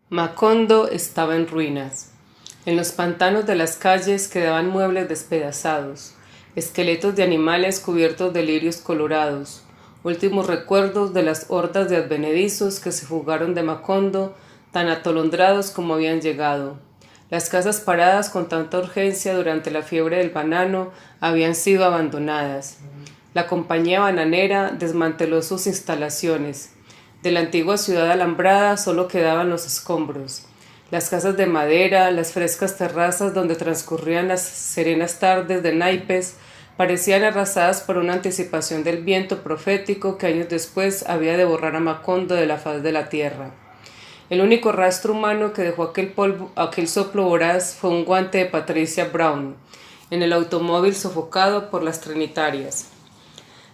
Macondo estaba en ruinas. En los pantanos de las calles quedaban muebles despedazados, esqueletos de animales cubiertos de lirios colorados, últimos recuerdos de las hordas de advenedizos que se fugaron de Macondo, tan atolondrados como habían llegado. Las casas paradas con tanta urgencia durante la fiebre del banano habían sido abandonadas. La compañía bananera desmanteló sus instalaciones. De la antigua ciudad alambrada solo quedaban los escombros. Las casas de madera, las frescas terrazas donde transcurrían las serenas tardes de naipes, parecían arrasadas por una anticipación del viento profético que años después había de borrar a Macondo de la faz de la tierra. El único rastro humano que dejó aquel soplo voraz fue un guante de Patricia Brown, en el automóvil sofocado por las trinitarias.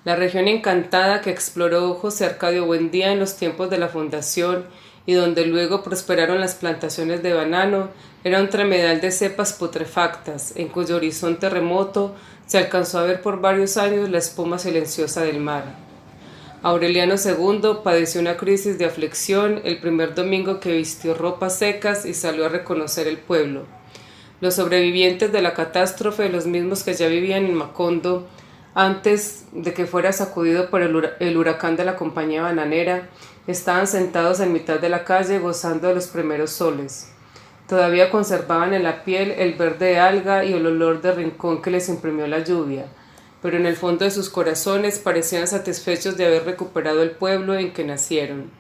La región encantada que exploró José Arcadio Buendía en los tiempos de la fundación y donde luego prosperaron las plantaciones de banano era un tremedal de cepas putrefactas, en cuyo horizonte remoto se alcanzó a ver por varios años la espuma silenciosa del mar. Aureliano II padeció una crisis de aflicción el primer domingo que vistió ropas secas y salió a reconocer el pueblo. Los sobrevivientes de la catástrofe, los mismos que ya vivían en Macondo, antes de que fuera sacudido por el huracán de la compañía bananera, estaban sentados en mitad de la calle gozando de los primeros soles. Todavía conservaban en la piel el verde de alga y el olor de rincón que les imprimió la lluvia, pero en el fondo de sus corazones parecían satisfechos de haber recuperado el pueblo en que nacieron.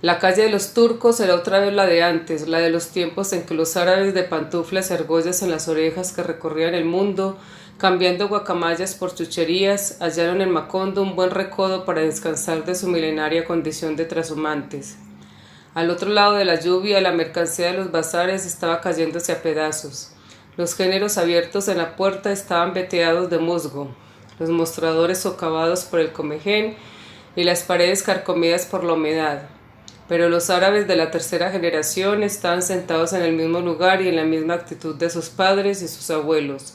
La calle de los turcos era otra vez la de antes, la de los tiempos en que los árabes de pantuflas y argollas en las orejas que recorrían el mundo, cambiando guacamayas por chucherías, hallaron en Macondo un buen recodo para descansar de su milenaria condición de trashumantes. Al otro lado de la lluvia, la mercancía de los bazares estaba cayéndose a pedazos. Los géneros abiertos en la puerta estaban veteados de musgo, los mostradores socavados por el comején y las paredes carcomidas por la humedad. Pero los árabes de la tercera generación estaban sentados en el mismo lugar y en la misma actitud de sus padres y sus abuelos,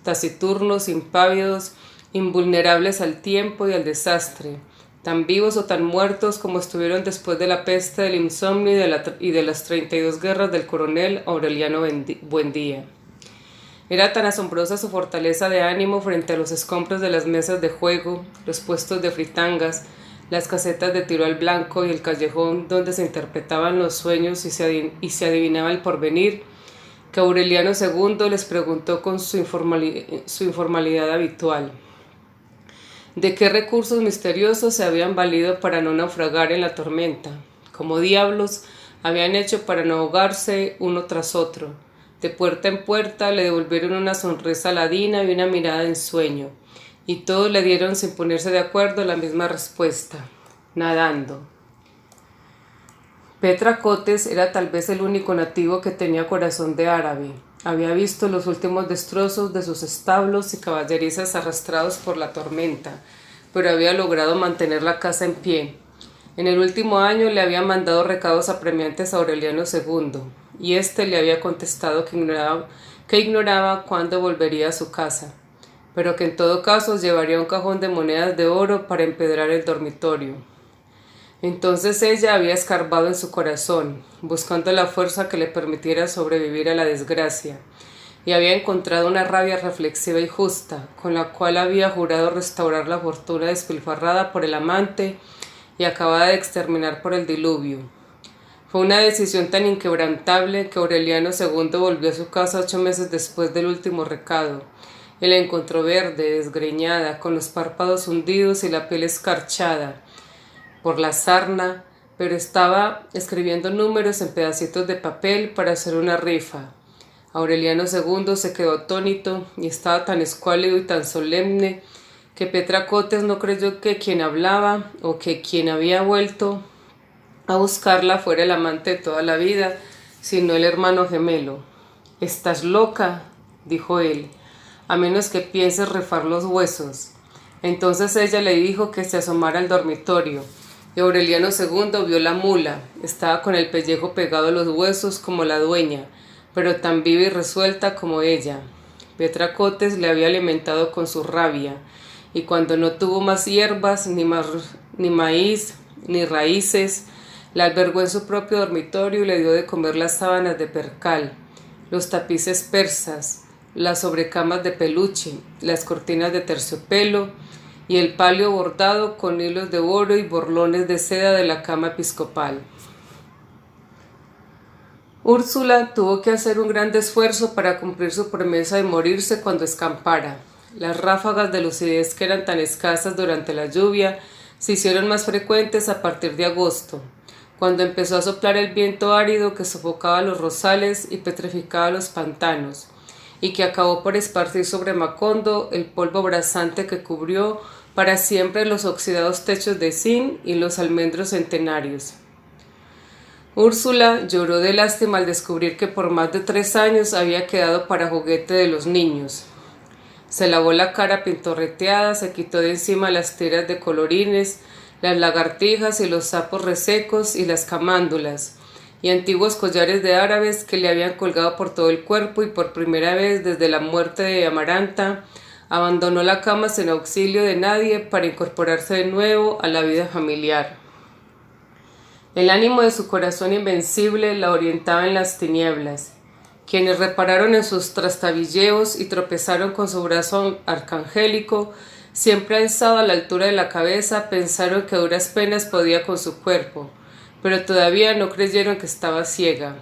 taciturnos, impávidos, invulnerables al tiempo y al desastre, tan vivos o tan muertos como estuvieron después de la peste, del insomnio y de las 32 guerras del coronel Aureliano Buendía. Era tan asombrosa su fortaleza de ánimo frente a los escombros de las mesas de juego, los puestos de fritangas, las casetas de tiro al blanco y el callejón donde se interpretaban los sueños y se adivinaba el porvenir, que Aureliano II les preguntó con su informalidad habitual. ¿De qué recursos misteriosos se habían valido para no naufragar en la tormenta? ¿Cómo diablos habían hecho para no ahogarse uno tras otro? De puerta en puerta le devolvieron una sonrisa ladina y una mirada de ensueño, y todos le dieron sin ponerse de acuerdo la misma respuesta: nadando. Petra Cotes era tal vez el único nativo que tenía corazón de árabe. Había visto los últimos destrozos de sus establos y caballerizas arrastrados por la tormenta, pero había logrado mantener la casa en pie. En el último año le había mandado recados apremiantes a Aureliano II, y éste le había contestado que ignoraba cuándo volvería a su casa, pero que en todo caso llevaría un cajón de monedas de oro para empedrar el dormitorio. Entonces ella había escarbado en su corazón, buscando la fuerza que le permitiera sobrevivir a la desgracia, y había encontrado una rabia reflexiva y justa, con la cual había jurado restaurar la fortuna despilfarrada por el amante y acabada de exterminar por el diluvio. Fue una decisión tan inquebrantable que Aureliano II volvió a su casa 8 meses después del último recado, y la encontró verde, desgreñada, con los párpados hundidos y la piel escarchada por la sarna, pero estaba escribiendo números en pedacitos de papel para hacer una rifa. Aureliano II se quedó atónito y estaba tan escuálido y tan solemne que Petra Cotes no creyó que quien hablaba o que quien había vuelto a buscarla fuera el amante de toda la vida, sino el hermano gemelo. «¿Estás loca?», dijo él, «a menos que pienses rifar los huesos». Entonces ella le dijo que se asomara al dormitorio, y Aureliano II vio la mula. Estaba con el pellejo pegado a los huesos como la dueña, pero tan viva y resuelta como ella. Petra Cotes le había alimentado con su rabia, y cuando no tuvo más hierbas, ni maíz, ni raíces, La albergó en su propio dormitorio y le dio de comer las sábanas de percal, los tapices persas, las sobrecamas de peluche, las cortinas de terciopelo y el palio bordado con hilos de oro y borlones de seda de la cama episcopal. Úrsula tuvo que hacer un gran esfuerzo para cumplir su promesa de morirse cuando escampara. Las ráfagas de lucidez, que eran tan escasas durante la lluvia, se hicieron más frecuentes a partir de agosto, cuando empezó a soplar el viento árido que sofocaba los rosales y petrificaba los pantanos, y que acabó por esparcir sobre Macondo el polvo abrasante que cubrió para siempre los oxidados techos de zinc y los almendros centenarios. Úrsula lloró de lástima al descubrir que por más de 3 años había quedado para juguete de los niños. Se lavó la cara pintorreteada, se quitó de encima las tiras de colorines, las lagartijas y los sapos resecos y las camándulas, y antiguos collares de árabes que le habían colgado por todo el cuerpo, y por primera vez desde la muerte de Amaranta, abandonó la cama sin auxilio de nadie para incorporarse de nuevo a la vida familiar. El ánimo de su corazón invencible la orientaba en las tinieblas. Quienes repararon en sus trastabilleos y tropezaron con su brazo arcangélico, siempre alzado a la altura de la cabeza, pensaron que a duras penas podía con su cuerpo, pero todavía no creyeron que estaba ciega.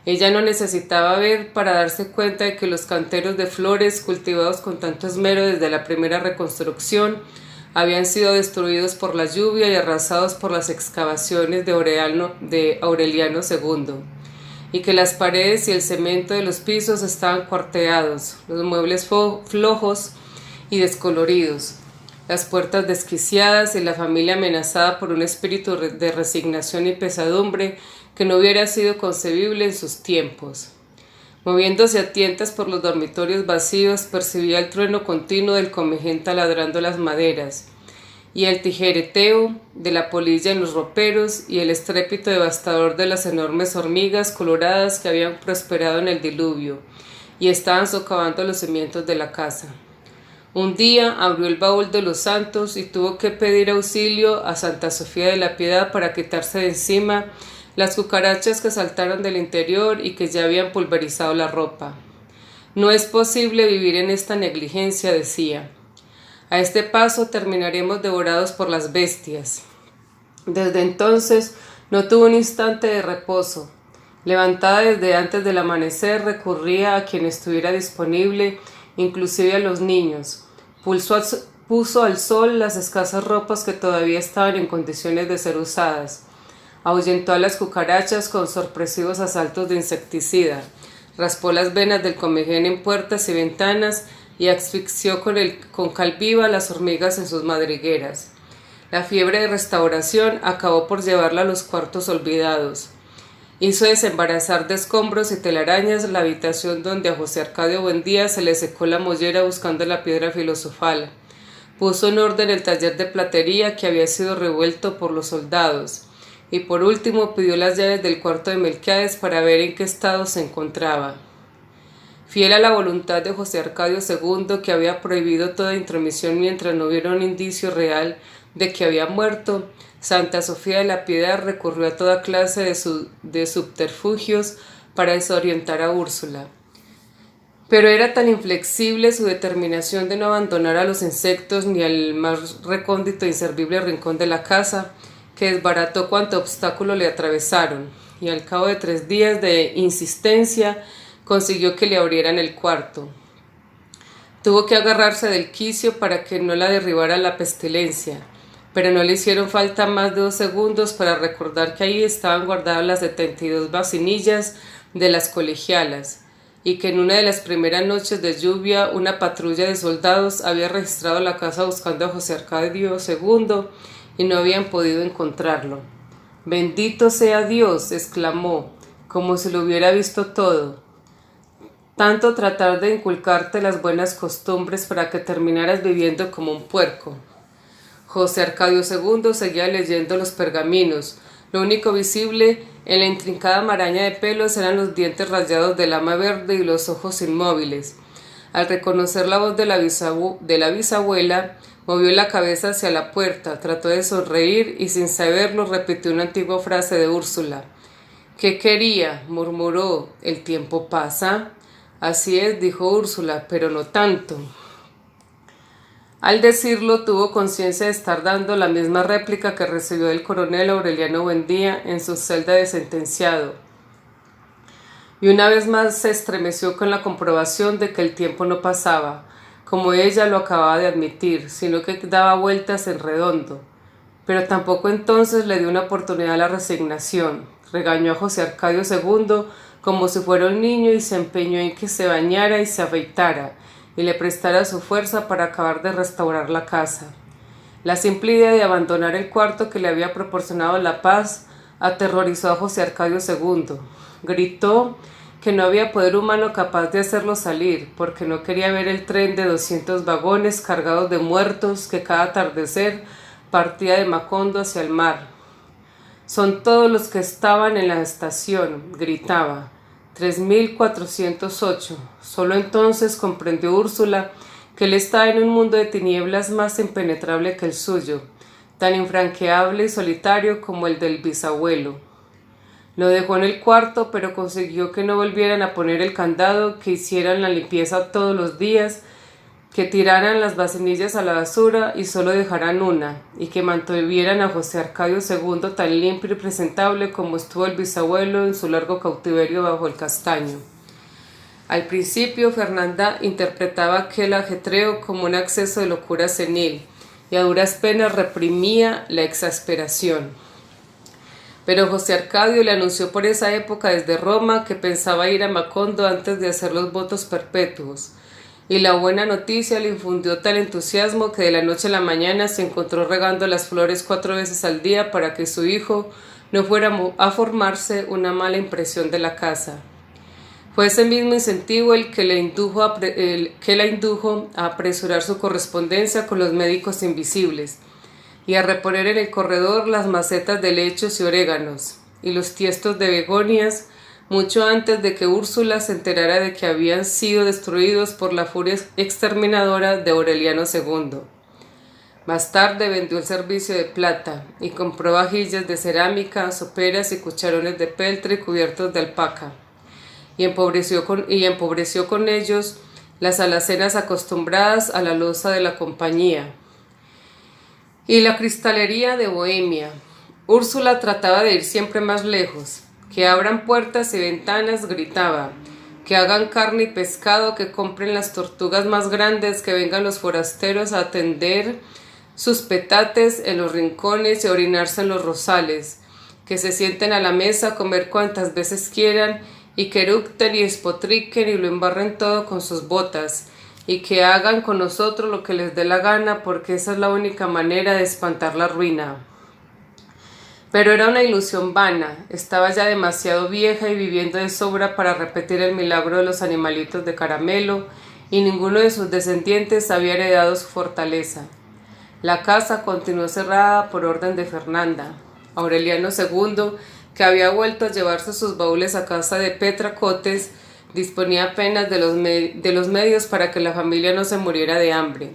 Ella no necesitaba ver para darse cuenta de que los canteros de flores, cultivados con tanto esmero desde la primera reconstrucción, habían sido destruidos por la lluvia y arrasados por las excavaciones de Aureliano II, y que las paredes y el cemento de los pisos estaban cuarteados, los muebles flojos y descoloridos, las puertas desquiciadas y la familia amenazada por un espíritu de resignación y pesadumbre que no hubiera sido concebible en sus tiempos. Moviéndose a tientas por los dormitorios vacíos, percibía el trueno continuo del comején taladrando las maderas, y el tijereteo de la polilla en los roperos, y el estrépito devastador de las enormes hormigas coloradas que habían prosperado en el diluvio, y estaban socavando los cimientos de la casa. Un día abrió el baúl de los santos y tuvo que pedir auxilio a Santa Sofía de la Piedad para quitarse de encima las cucarachas que saltaron del interior y que ya habían pulverizado la ropa. No es posible vivir en esta negligencia, decía. A este paso terminaremos devorados por las bestias. Desde entonces no tuvo un instante de reposo. Levantada desde antes del amanecer, recurría a quien estuviera disponible, inclusive a los niños. Puso al sol las escasas ropas que todavía estaban en condiciones de ser usadas. Ahuyentó a las cucarachas con sorpresivos asaltos de insecticida, raspó las venas del comején en puertas y ventanas y asfixió con cal viva las hormigas en sus madrigueras. La fiebre de restauración acabó por llevarla a los cuartos olvidados. Hizo desembarazar de escombros y telarañas la habitación donde a José Arcadio Buendía se le secó la mollera buscando la piedra filosofal. Puso en orden el taller de platería que había sido revuelto por los soldados. Y por último pidió las llaves del cuarto de Melquiades para ver en qué estado se encontraba. Fiel a la voluntad de José Arcadio II, que había prohibido toda intromisión mientras no hubiera un indicio real de que había muerto, Santa Sofía de la Piedad recurrió a toda clase de subterfugios para desorientar a Úrsula. Pero era tan inflexible su determinación de no abandonar a los insectos ni al más recóndito e inservible rincón de la casa, que desbarató cuanto obstáculo le atravesaron, y al cabo de 3 días de insistencia consiguió que le abrieran el cuarto. Tuvo que agarrarse del quicio para que no la derribara la pestilencia, pero no le hicieron falta más de 2 segundos para recordar que ahí estaban guardadas las 72 vacinillas de las colegialas, y que en una de las primeras noches de lluvia una patrulla de soldados había registrado la casa buscando a José Arcadio II y no habían podido encontrarlo. «Bendito sea Dios», exclamó, como si lo hubiera visto todo. Tanto tratar de inculcarte las buenas costumbres para que terminaras viviendo como un puerco. José Arcadio II seguía leyendo los pergaminos. Lo único visible en la intrincada maraña de pelos eran los dientes rayados del ama verde y los ojos inmóviles. Al reconocer la voz de la bisabuela, Movió la cabeza hacia la puerta, trató de sonreír y sin saberlo repitió una antigua frase de Úrsula. —¿Qué quería? —murmuró—. ¿El tiempo pasa? —Así es —dijo Úrsula—, pero no tanto. Al decirlo tuvo conciencia de estar dando la misma réplica que recibió del coronel Aureliano Buendía en su celda de sentenciado. Y una vez más se estremeció con la comprobación de que el tiempo no pasaba, como ella lo acababa de admitir, sino que daba vueltas en redondo. Pero tampoco entonces le dio una oportunidad a la resignación. Regañó a José Arcadio II como si fuera un niño y se empeñó en que se bañara y se afeitara, y le prestara su fuerza para acabar de restaurar la casa. La simple idea de abandonar el cuarto que le había proporcionado la paz aterrorizó a José Arcadio II. Gritó que no había poder humano capaz de hacerlo salir, porque no quería ver el tren de 200 vagones cargados de muertos que cada atardecer partía de Macondo hacia el mar. «Son todos los que estaban en la estación», gritaba. 3408. Solo entonces comprendió Úrsula que él estaba en un mundo de tinieblas más impenetrable que el suyo, tan infranqueable y solitario como el del bisabuelo. Lo dejó en el cuarto, pero consiguió que no volvieran a poner el candado, que hicieran la limpieza todos los días, que tiraran las vasinillas a la basura y solo dejaran una, y que mantuvieran a José Arcadio II tan limpio y presentable como estuvo el bisabuelo en su largo cautiverio bajo el castaño. Al principio, Fernanda interpretaba aquel ajetreo como un acceso de locura senil, y a duras penas reprimía la exasperación. Pero José Arcadio le anunció por esa época desde Roma que pensaba ir a Macondo antes de hacer los votos perpetuos, y la buena noticia le infundió tal entusiasmo que de la noche a la mañana se encontró regando las flores 4 veces al día para que su hijo no fuera a formarse una mala impresión de la casa. Fue ese mismo incentivo el que la indujo a apresurar su correspondencia con los médicos invisibles y a reponer en el corredor las macetas de lechos y oréganos y los tiestos de begonias mucho antes de que Úrsula se enterara de que habían sido destruidos por la furia exterminadora de Aureliano II. Más tarde vendió el servicio de plata y compró vajillas de cerámica, soperas y cucharones de peltre cubiertos de alpaca, y empobreció con ellos las alacenas acostumbradas a la loza de la compañía y la cristalería de Bohemia. Úrsula trataba de ir siempre más lejos. «Que abran puertas y ventanas», gritaba, «que hagan carne y pescado, que compren las tortugas más grandes, que vengan los forasteros a atender sus petates en los rincones y a orinarse en los rosales, que se sienten a la mesa a comer cuantas veces quieran y que eructen y espotriquen y lo embarren todo con sus botas, y que hagan con nosotros lo que les dé la gana, porque esa es la única manera de espantar la ruina». Pero era una ilusión vana, estaba ya demasiado vieja y viviendo de sobra para repetir el milagro de los animalitos de caramelo, y ninguno de sus descendientes había heredado su fortaleza. La casa continuó cerrada por orden de Fernanda. Aureliano II, que había vuelto a llevarse sus baúles a casa de Petra Cotes, disponía apenas de los medios para que la familia no se muriera de hambre.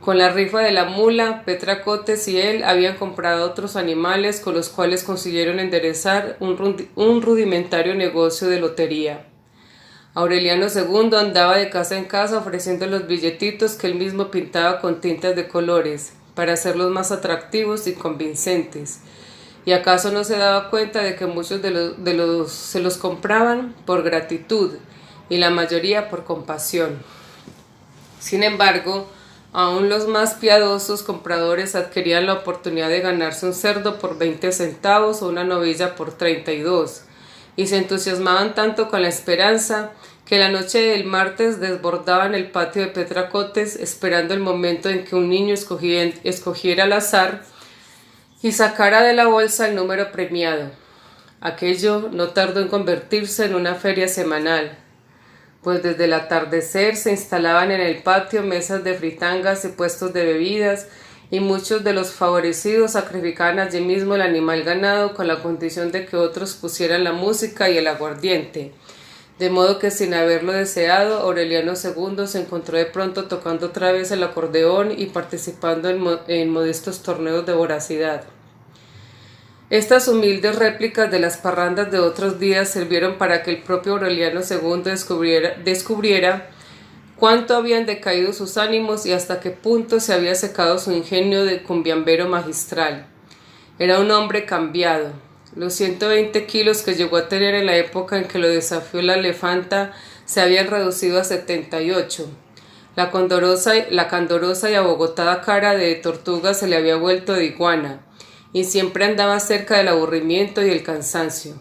Con la rifa de la mula, Petra Cotes y él habían comprado otros animales con los cuales consiguieron enderezar un rudimentario negocio de lotería. Aureliano II andaba de casa en casa ofreciendo los billetitos que él mismo pintaba con tintas de colores, para hacerlos más atractivos y convincentes. ¿Y acaso no se daba cuenta de que muchos se los compraban por gratitud y la mayoría por compasión? Sin embargo, aún los más piadosos compradores adquirían la oportunidad de ganarse un cerdo por 20 centavos o una novilla por 32, y se entusiasmaban tanto con la esperanza que la noche del martes desbordaban el patio de Petra Cotes esperando el momento en que un niño escogiera al azar y sacara de la bolsa el número premiado. Aquello no tardó en convertirse en una feria semanal, pues desde el atardecer se instalaban en el patio mesas de fritangas y puestos de bebidas, y muchos de los favorecidos sacrificaban allí mismo el animal ganado con la condición de que otros pusieran la música y el aguardiente, de modo que sin haberlo deseado, Aureliano II se encontró de pronto tocando otra vez el acordeón y participando en modestos torneos de voracidad. Estas humildes réplicas de las parrandas de otros días sirvieron para que el propio Aureliano II descubriera cuánto habían decaído sus ánimos y hasta qué punto se había secado su ingenio de cumbiambero magistral. Era un hombre cambiado. Los 120 kilos que llegó a tener en la época en que lo desafió la elefanta se habían reducido a 78. La candorosa y abogotada cara de tortuga se le había vuelto de iguana, y siempre andaba cerca del aburrimiento y el cansancio.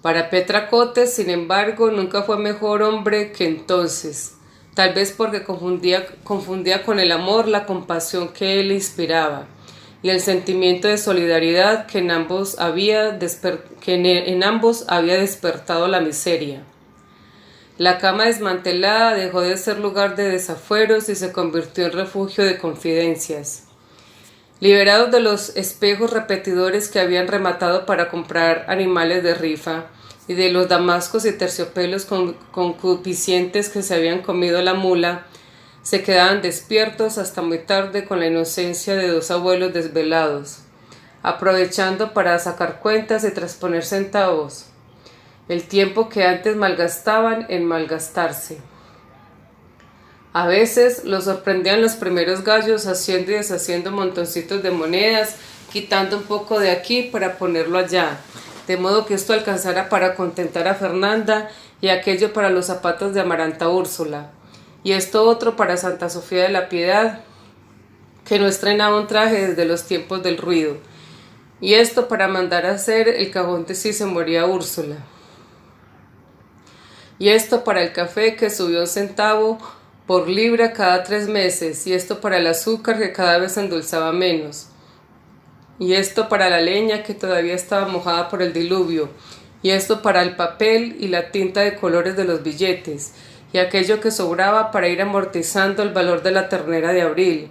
Para Petra Cotes, sin embargo, nunca fue mejor hombre que entonces, tal vez porque confundía con el amor la compasión que él inspiraba y el sentimiento de solidaridad que en ambos había despertado la miseria. La cama desmantelada dejó de ser lugar de desafueros y se convirtió en refugio de confidencias. Liberados de los espejos repetidores que habían rematado para comprar animales de rifa y de los damascos y terciopelos concupiscientes que se habían comido la mula, se quedaban despiertos hasta muy tarde con la inocencia de dos abuelos desvelados, aprovechando para sacar cuentas y trasponer centavos, el tiempo que antes malgastaban en malgastarse. A veces los sorprendían los primeros gallos haciendo y deshaciendo montoncitos de monedas, quitando un poco de aquí para ponerlo allá, de modo que esto alcanzara para contentar a Fernanda y aquello para los zapatos de Amaranta Úrsula, y esto otro para Santa Sofía de la Piedad, que no estrenaba un traje desde los tiempos del ruido, y esto para mandar a hacer el cajón de si se moría Úrsula, y esto para el café que subió 1 centavo por libra cada 3 meses, y esto para el azúcar que cada vez endulzaba menos, y esto para la leña que todavía estaba mojada por el diluvio, y esto para el papel y la tinta de colores de los billetes, y aquello que sobraba para ir amortizando el valor de la ternera de abril,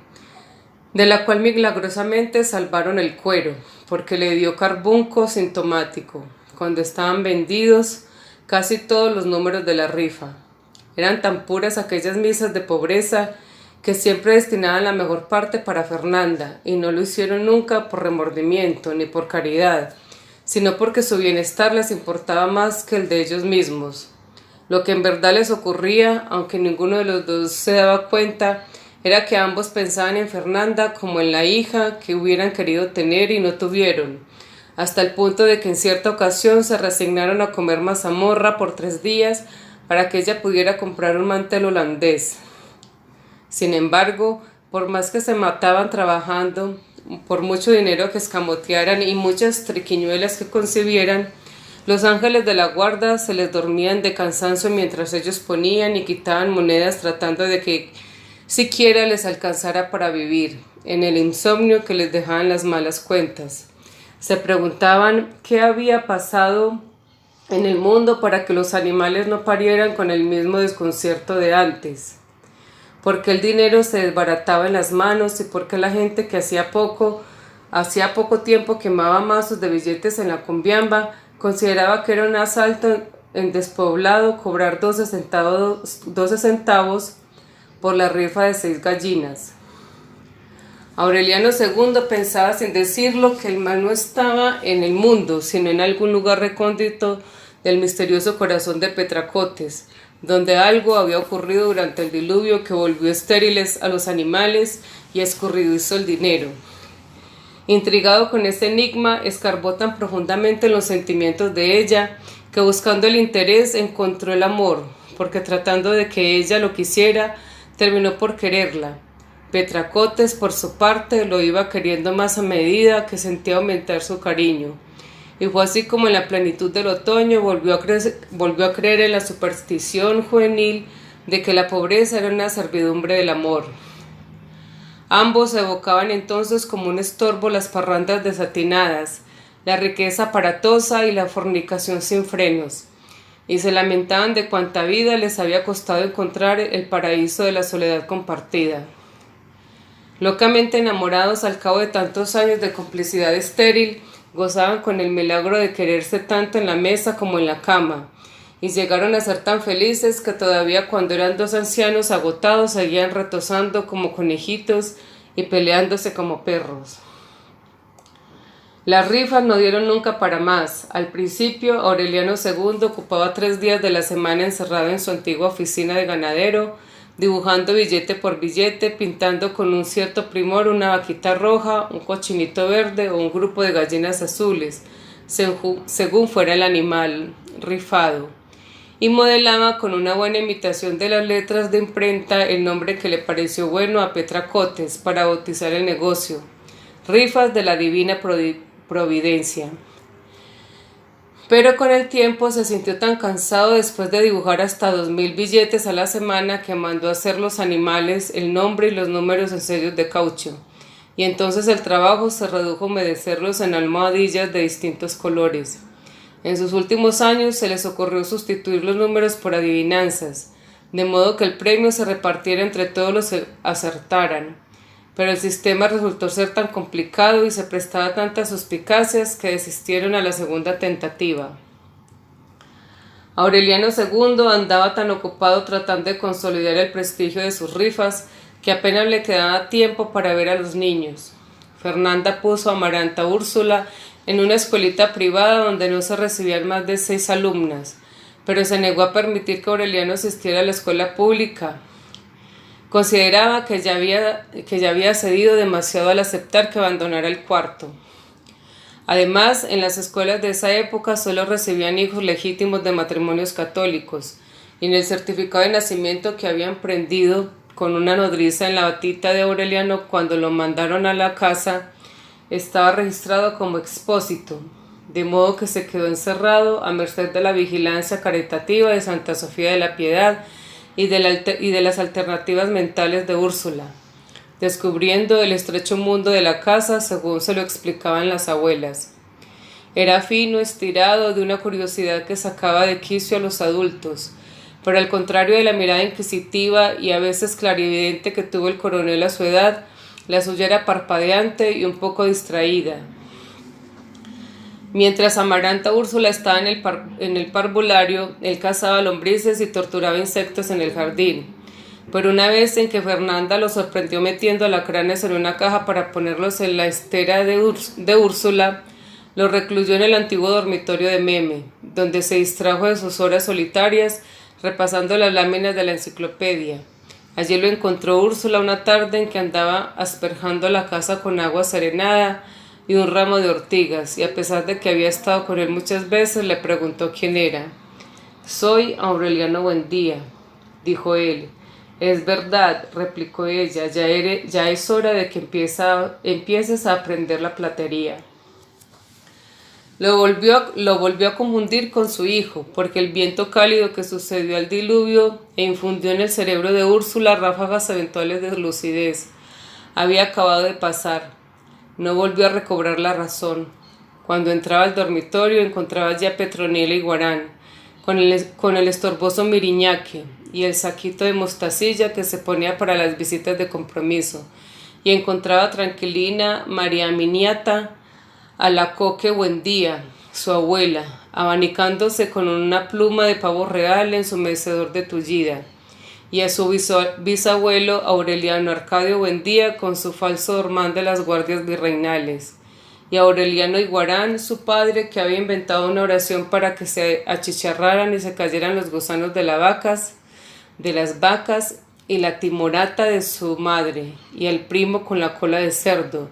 de la cual milagrosamente salvaron el cuero, porque le dio carbunco sintomático, cuando estaban vendidos casi todos los números de la rifa. Eran tan puras aquellas misas de pobreza que siempre destinaban la mejor parte para Fernanda, y no lo hicieron nunca por remordimiento ni por caridad, sino porque su bienestar les importaba más que el de ellos mismos. Lo que en verdad les ocurría, aunque ninguno de los dos se daba cuenta, era que ambos pensaban en Fernanda como en la hija que hubieran querido tener y no tuvieron, hasta el punto de que en cierta ocasión se resignaron a comer mazamorra por 3 días para que ella pudiera comprar un mantel holandés. Sin embargo, por más que se mataban trabajando, por mucho dinero que escamotearan y muchas triquiñuelas que concibieran, los ángeles de la guarda se les dormían de cansancio mientras ellos ponían y quitaban monedas tratando de que siquiera les alcanzara para vivir, en el insomnio que les dejaban las malas cuentas. Se preguntaban qué había pasado en el mundo para que los animales no parieran con el mismo desconcierto de antes, porque el dinero se desbarataba en las manos y porque la gente que hacía poco tiempo quemaba mazos de billetes en la cumbiamba, consideraba que era un asalto en despoblado cobrar 12 centavos por la rifa de 6 gallinas. Aureliano II pensaba sin decirlo que el mal no estaba en el mundo, sino en algún lugar recóndito del misterioso corazón de Petra Cotes, donde algo había ocurrido durante el diluvio que volvió estériles a los animales y escurridizo el dinero. Intrigado con este enigma, escarbó tan profundamente en los sentimientos de ella, que buscando el interés encontró el amor, porque tratando de que ella lo quisiera, terminó por quererla. Petra Cotes, por su parte, lo iba queriendo más a medida que sentía aumentar su cariño. Y fue así como en la plenitud del otoño volvió a creer en la superstición juvenil de que la pobreza era una servidumbre del amor. Ambos evocaban entonces como un estorbo las parrandas desatinadas, la riqueza aparatosa y la fornicación sin frenos, y se lamentaban de cuánta vida les había costado encontrar el paraíso de la soledad compartida. Locamente enamorados al cabo de tantos años de complicidad estéril, gozaban con el milagro de quererse tanto en la mesa como en la cama, y llegaron a ser tan felices que todavía cuando eran dos ancianos agotados seguían retozando como conejitos y peleándose como perros. Las rifas no dieron nunca para más. Al principio, Aureliano II ocupaba 3 días de la semana encerrado en su antigua oficina de ganadero, dibujando billete por billete, pintando con un cierto primor una vaquita roja, un cochinito verde o un grupo de gallinas azules, según fuera el animal rifado, y modelaba con una buena imitación de las letras de imprenta el nombre que le pareció bueno a Petra Cotes para bautizar el negocio: Rifas de la Divina Providencia. Pero con el tiempo se sintió tan cansado después de dibujar hasta 2000 billetes a la semana que mandó a hacer los animales, el nombre y los números en sellos de caucho, y entonces el trabajo se redujo a humedecerlos en almohadillas de distintos colores. En sus últimos años se les ocurrió sustituir los números por adivinanzas, de modo que el premio se repartiera entre todos los que acertaran. Pero el sistema resultó ser tan complicado y se prestaba a tantas suspicacias que desistieron a la segunda tentativa. Aureliano II andaba tan ocupado tratando de consolidar el prestigio de sus rifas que apenas le quedaba tiempo para ver a los niños. Fernanda puso a Amaranta Úrsula en una escuelita privada donde no se recibían más de 6 alumnas, pero se negó a permitir que Aureliano asistiera a la escuela pública. Consideraba que ya había cedido demasiado al aceptar que abandonara el cuarto. Además, en las escuelas de esa época solo recibían hijos legítimos de matrimonios católicos, y en el certificado de nacimiento que habían prendido con una nodriza en la batita de Aureliano cuando lo mandaron a la casa, estaba registrado como expósito, de modo que se quedó encerrado a merced de la vigilancia caritativa de Santa Sofía de la Piedad y de las alternativas mentales de Úrsula, descubriendo el estrecho mundo de la casa según se lo explicaban las abuelas. Era fino, estirado, de una curiosidad que sacaba de quicio a los adultos, pero al contrario de la mirada inquisitiva y a veces clarividente que tuvo el coronel a su edad, la suya era parpadeante y un poco distraída. Mientras Amaranta Úrsula estaba en el parvulario, él cazaba lombrices y torturaba insectos en el jardín. Pero una vez en que Fernanda lo sorprendió metiendo alacranes en una caja para ponerlos en la estera de Úrsula, lo recluyó en el antiguo dormitorio de Meme, donde se distrajo de sus horas solitarias repasando las láminas de la enciclopedia. Allí lo encontró Úrsula una tarde en que andaba asperjando la casa con agua serenada y un ramo de ortigas, y a pesar de que había estado con él muchas veces, le preguntó quién era. «Soy Aureliano Buendía», dijo él. «Es verdad», replicó ella, ya es hora de que empieces a aprender la platería». Lo volvió a confundir con su hijo, porque el viento cálido que sucedió al diluvio e infundió en el cerebro de Úrsula ráfagas eventuales de lucidez había acabado de pasar. No volvió a recobrar la razón. Cuando entraba al dormitorio encontraba ya a Petronila y Guarán, con el estorboso Miriñaque y el saquito de mostacilla que se ponía para las visitas de compromiso, y encontraba tranquilina María Miniata, a la Coque Buendía, su abuela, abanicándose con una pluma de pavo real en su mecedor de tullida, y a su bisabuelo Aureliano Arcadio Buendía con su falso hormán de las guardias virreinales, y a Aureliano Iguarán, su padre, que había inventado una oración para que se achicharraran y se cayeran los gusanos de las vacas, y la timorata de su madre, y el primo con la cola de cerdo,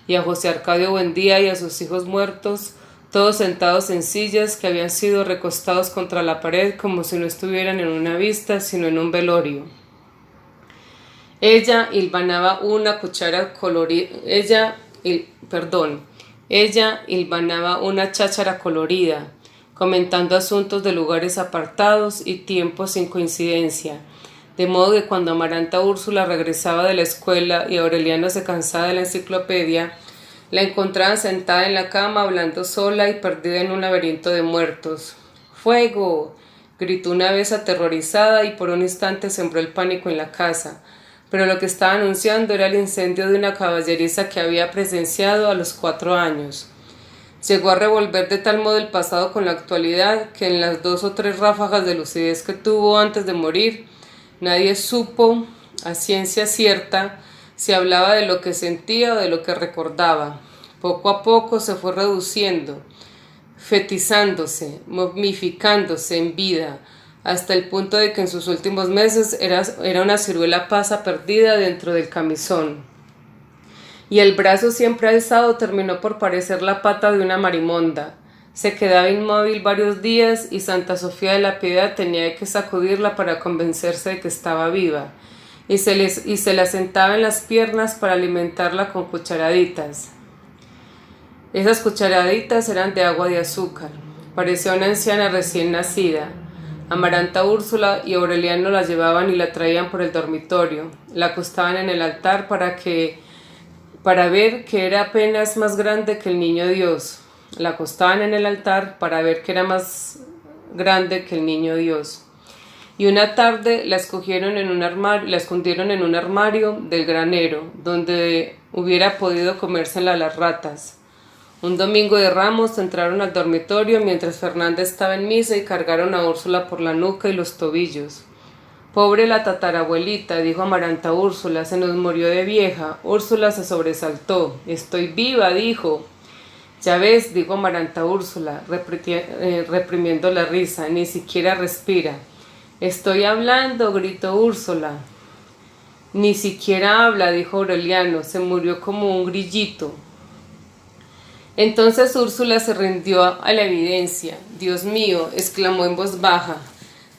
y a José Arcadio Buendía y a sus hijos muertos, todos sentados en sillas que habían sido recostados contra la pared como si no estuvieran en una vista, sino en un velorio. Ella hilvanaba una cháchara colorida, comentando asuntos de lugares apartados y tiempos sin coincidencia, de modo que cuando Amaranta Úrsula regresaba de la escuela y Aureliano se cansaba de la enciclopedia, la encontraban sentada en la cama hablando sola y perdida en un laberinto de muertos. ¡Fuego!, gritó una vez aterrorizada y por un instante sembró el pánico en la casa, pero lo que estaba anunciando era el incendio de una caballeriza que había presenciado a los 4 años. Llegó a revolver de tal modo el pasado con la actualidad que en las 2 o 3 ráfagas de lucidez que tuvo antes de morir, nadie supo a ciencia cierta si hablaba de lo que sentía o de lo que recordaba. Poco a poco se fue reduciendo, fetizándose, momificándose en vida, hasta el punto de que en sus últimos meses era una ciruela pasa perdida dentro del camisón. Y el brazo siempre alzado terminó por parecer la pata de una marimonda. Se quedaba inmóvil varios días y Santa Sofía de la Piedad tenía que sacudirla para convencerse de que estaba viva, y se la sentaba en las piernas para alimentarla con cucharaditas. Esas cucharaditas eran de agua de azúcar. Parecía una anciana recién nacida. Amaranta, Úrsula y Aureliano la llevaban y la traían por el dormitorio. La acostaban en el altar para ver que era apenas más grande que el niño Dios. La acostaban en el altar para ver que era más grande que el niño Dios. Y una tarde la escondieron en un armario del granero, donde hubiera podido comérsela las ratas. Un domingo de Ramos entraron al dormitorio mientras Fernanda estaba en misa y cargaron a Úrsula por la nuca y los tobillos. Pobre la tatarabuelita, dijo Amaranta a Úrsula, se nos murió de vieja. Úrsula se sobresaltó. Estoy viva, dijo. Ya ves, dijo Amaranta a Úrsula, reprimiendo la risa, ni siquiera respira. Estoy hablando, gritó Úrsula. Ni siquiera habla, dijo Aureliano, se murió como un grillito. Entonces Úrsula se rindió a la evidencia. Dios mío, exclamó en voz baja,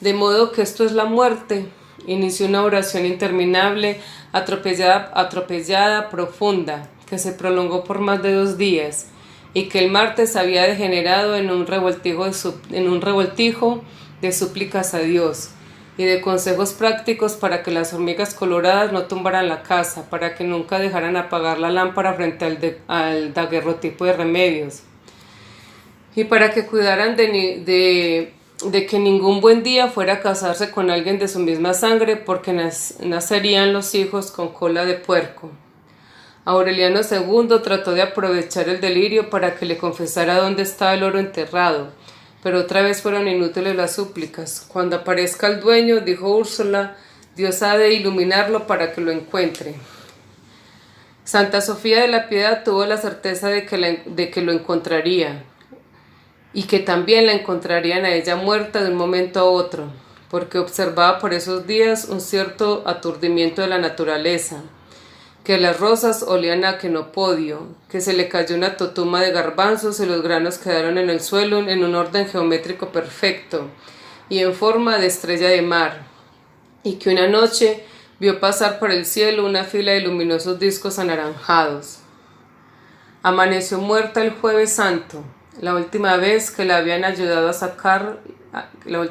de modo que esto es la muerte. Inició una oración interminable, atropellada, profunda, que se prolongó por más de 2 días, y que el martes había degenerado en un revoltijo de súplicas a Dios y de consejos prácticos para que las hormigas coloradas no tumbaran la casa, para que nunca dejaran apagar la lámpara frente al daguerrotipo de remedios, y para que cuidaran de que ningún buen día fuera a casarse con alguien de su misma sangre, porque nacerían los hijos con cola de puerco. Aureliano II trató de aprovechar el delirio para que le confesara dónde estaba el oro enterrado, pero otra vez fueron inútiles las súplicas. Cuando aparezca el dueño, dijo Úrsula, Dios ha de iluminarlo para que lo encuentre. Santa Sofía de la Piedad tuvo la certeza de que lo encontraría, y que también la encontrarían a ella muerta de un momento a otro, porque observaba por esos días un cierto aturdimiento de la naturaleza, que las rosas olían a quenopodio, que se le cayó una totuma de garbanzos y los granos quedaron en el suelo en un orden geométrico perfecto y en forma de estrella de mar, y que una noche vio pasar por el cielo una fila de luminosos discos anaranjados. Amaneció muerta el Jueves Santo, la última vez que la habían ayudado a sacar la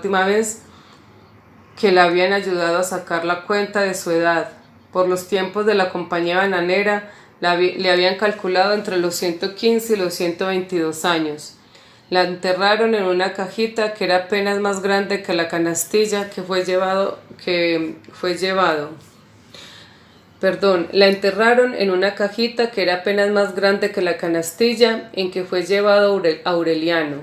cuenta de su edad. Por los tiempos de la compañía bananera, le habían calculado entre los 115 y los 122 años. La enterraron en una cajita que era apenas más grande que la canastilla La enterraron en una cajita que era apenas más grande que la canastilla en que fue llevado Aureliano.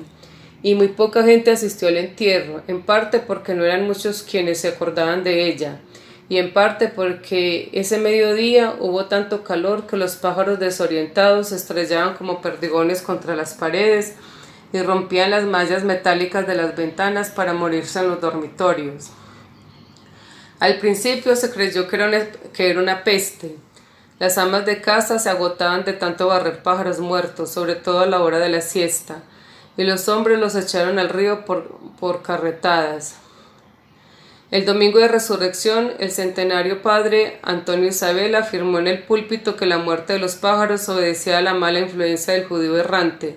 Y muy poca gente asistió al entierro, en parte porque no eran muchos quienes se acordaban de ella, y en parte porque ese mediodía hubo tanto calor que los pájaros desorientados se estrellaban como perdigones contra las paredes y rompían las mallas metálicas de las ventanas para morirse en los dormitorios. Al principio se creyó que era una peste. Las amas de casa se agotaban de tanto barrer pájaros muertos, sobre todo a la hora de la siesta, y los hombres los echaron al río por carretadas. El domingo de resurrección, el centenario padre Antonio Isabel afirmó en el púlpito que la muerte de los pájaros obedecía a la mala influencia del judío errante,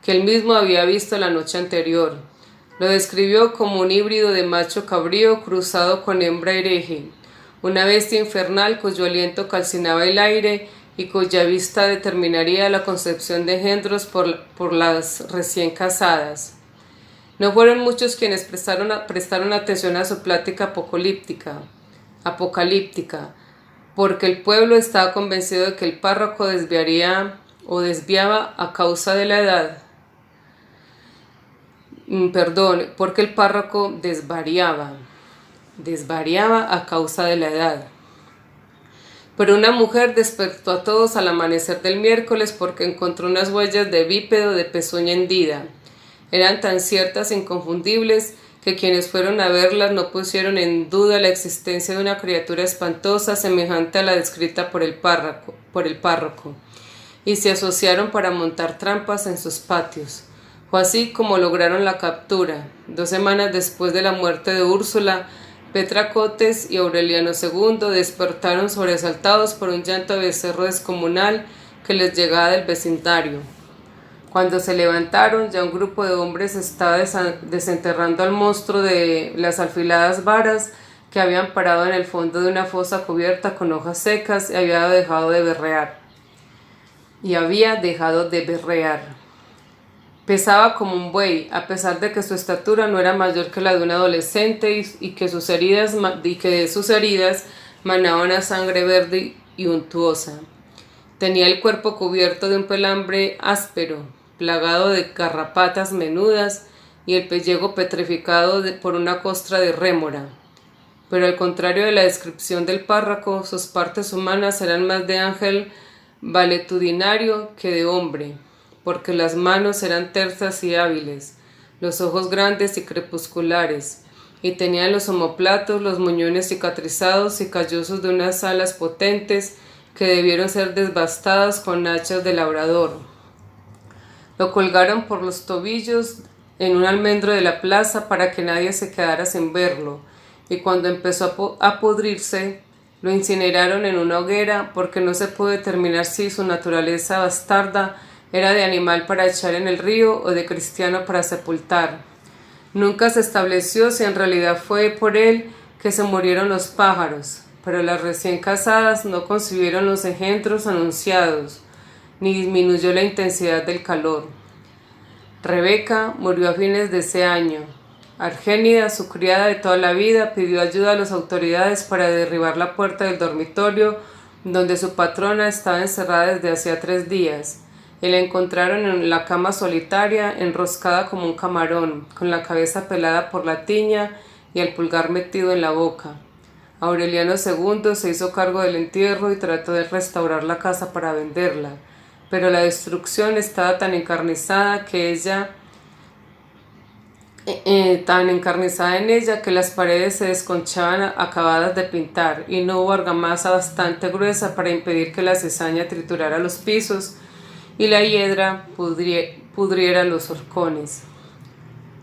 que él mismo había visto la noche anterior. Lo describió como un híbrido de macho cabrío cruzado con hembra hereje, una bestia infernal cuyo aliento calcinaba el aire y cuya vista determinaría la concepción de engendros por las recién casadas. No fueron muchos quienes prestaron atención a su plática apocalíptica, porque el pueblo estaba convencido de que el párroco desviaría o desviaba a causa de la edad. Porque el párroco desvariaba a causa de la edad. Pero una mujer despertó a todos al amanecer del miércoles porque encontró unas huellas de bípedo de pezuña hendida. Eran tan ciertas e inconfundibles que quienes fueron a verlas no pusieron en duda la existencia de una criatura espantosa semejante a la descrita por el párroco, y se asociaron para montar trampas en sus patios. Fue así como lograron la captura. 2 semanas después de la muerte de Úrsula, Petra Cotes y Aureliano II despertaron sobresaltados por un llanto de becerro descomunal que les llegaba del vecindario. Cuando se levantaron, ya un grupo de hombres estaba desenterrando al monstruo de las afiladas varas que habían parado en el fondo de una fosa cubierta con hojas secas y había dejado de berrear. Pesaba como un buey, a pesar de que su estatura no era mayor que la de un adolescente y que de sus heridas manaban sangre verde y untuosa. Tenía el cuerpo cubierto de un pelambre áspero, plagado de garrapatas menudas y el pellejo petrificado por una costra de rémora. Pero al contrario de la descripción del párroco, sus partes humanas eran más de ángel valetudinario que de hombre, porque las manos eran tersas y hábiles, los ojos grandes y crepusculares, y tenía en los omóplatos los muñones cicatrizados y callosos de unas alas potentes que debieron ser desbastadas con hachas de labrador. Lo colgaron por los tobillos en un almendro de la plaza para que nadie se quedara sin verlo, y cuando empezó a pudrirse, lo incineraron en una hoguera porque no se pudo determinar si su naturaleza bastarda era de animal para echar en el río o de cristiano para sepultar. Nunca se estableció si en realidad fue por él que se murieron los pájaros, pero las recién casadas no concibieron los engendros anunciados, ni disminuyó la intensidad del calor. Rebeca murió a fines de ese año. Argénida, su criada de toda la vida, pidió ayuda a las autoridades para derribar la puerta del dormitorio donde su patrona estaba encerrada desde hacía 3 días. Y la encontraron en la cama solitaria, enroscada como un camarón, con la cabeza pelada por la tiña y el pulgar metido en la boca. Aureliano II se hizo cargo del entierro y trató de restaurar la casa para venderla, pero la destrucción estaba tan encarnizada en ella que las paredes se desconchaban acabadas de pintar, y no hubo argamasa bastante gruesa para impedir que la cizaña triturara los pisos y la hiedra pudriera los horcones.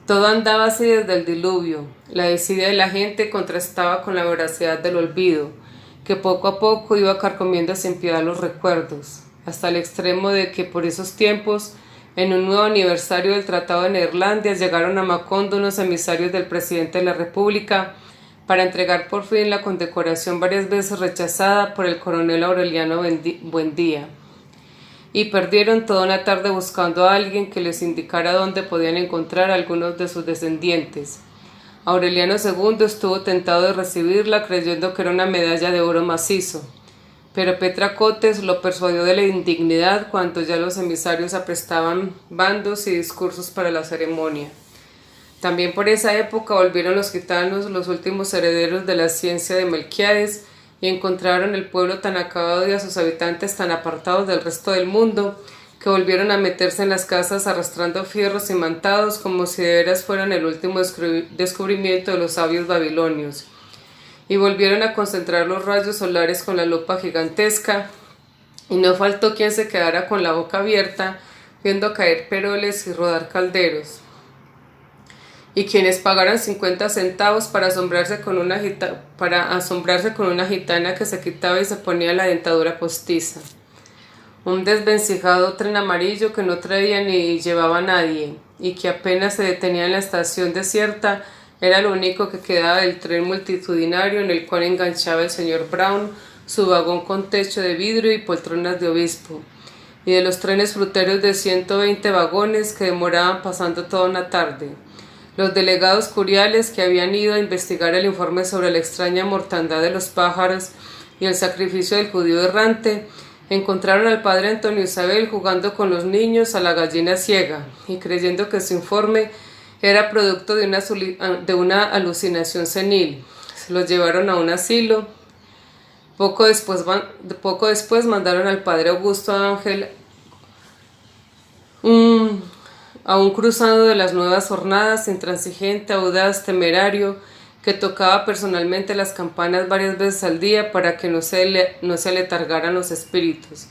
Todo andaba así desde el diluvio. La desidia de la gente contrastaba con la voracidad del olvido, que poco a poco iba carcomiendo sin piedad los recuerdos, hasta el extremo de que por esos tiempos, en un nuevo aniversario del Tratado de Neerlandia, llegaron a Macondo unos emisarios del presidente de la República para entregar por fin la condecoración varias veces rechazada por el coronel Aureliano Buendía. Y perdieron toda una tarde buscando a alguien que les indicara dónde podían encontrar a algunos de sus descendientes. Aureliano II estuvo tentado de recibirla creyendo que era una medalla de oro macizo, pero Petra Cotes lo persuadió de la indignidad cuando ya los emisarios aprestaban bandos y discursos para la ceremonia. También por esa época volvieron los gitanos, los últimos herederos de la ciencia de Melquiades, y encontraron el pueblo tan acabado y a sus habitantes tan apartados del resto del mundo, que volvieron a meterse en las casas arrastrando fierros imantados como si de veras fueran el último descubrimiento de los sabios babilonios. Y volvieron a concentrar los rayos solares con la lupa gigantesca, y no faltó quien se quedara con la boca abierta viendo caer peroles y rodar calderos, y quienes pagaran 50 centavos para asombrarse con una gitana que se quitaba y se ponía la dentadura postiza. Un desvencijado tren amarillo que no traía ni llevaba a nadie, y que apenas se detenía en la estación desierta, era lo único que quedaba del tren multitudinario en el cual enganchaba el señor Brown su vagón con techo de vidrio y poltronas de obispo, y de los trenes fruteros de 120 vagones que demoraban pasando toda una tarde. Los delegados curiales que habían ido a investigar el informe sobre la extraña mortandad de los pájaros y el sacrificio del judío errante Encontraron al padre Antonio Isabel jugando con los niños a la gallina ciega y creyendo que su informe era producto de una alucinación senil. Se los llevaron a un asilo. Poco después mandaron al padre Augusto Ángel a un cruzado de las nuevas jornadas, intransigente, audaz, temerario, que tocaba personalmente las campanas varias veces al día para que no se aletargaran los espíritus,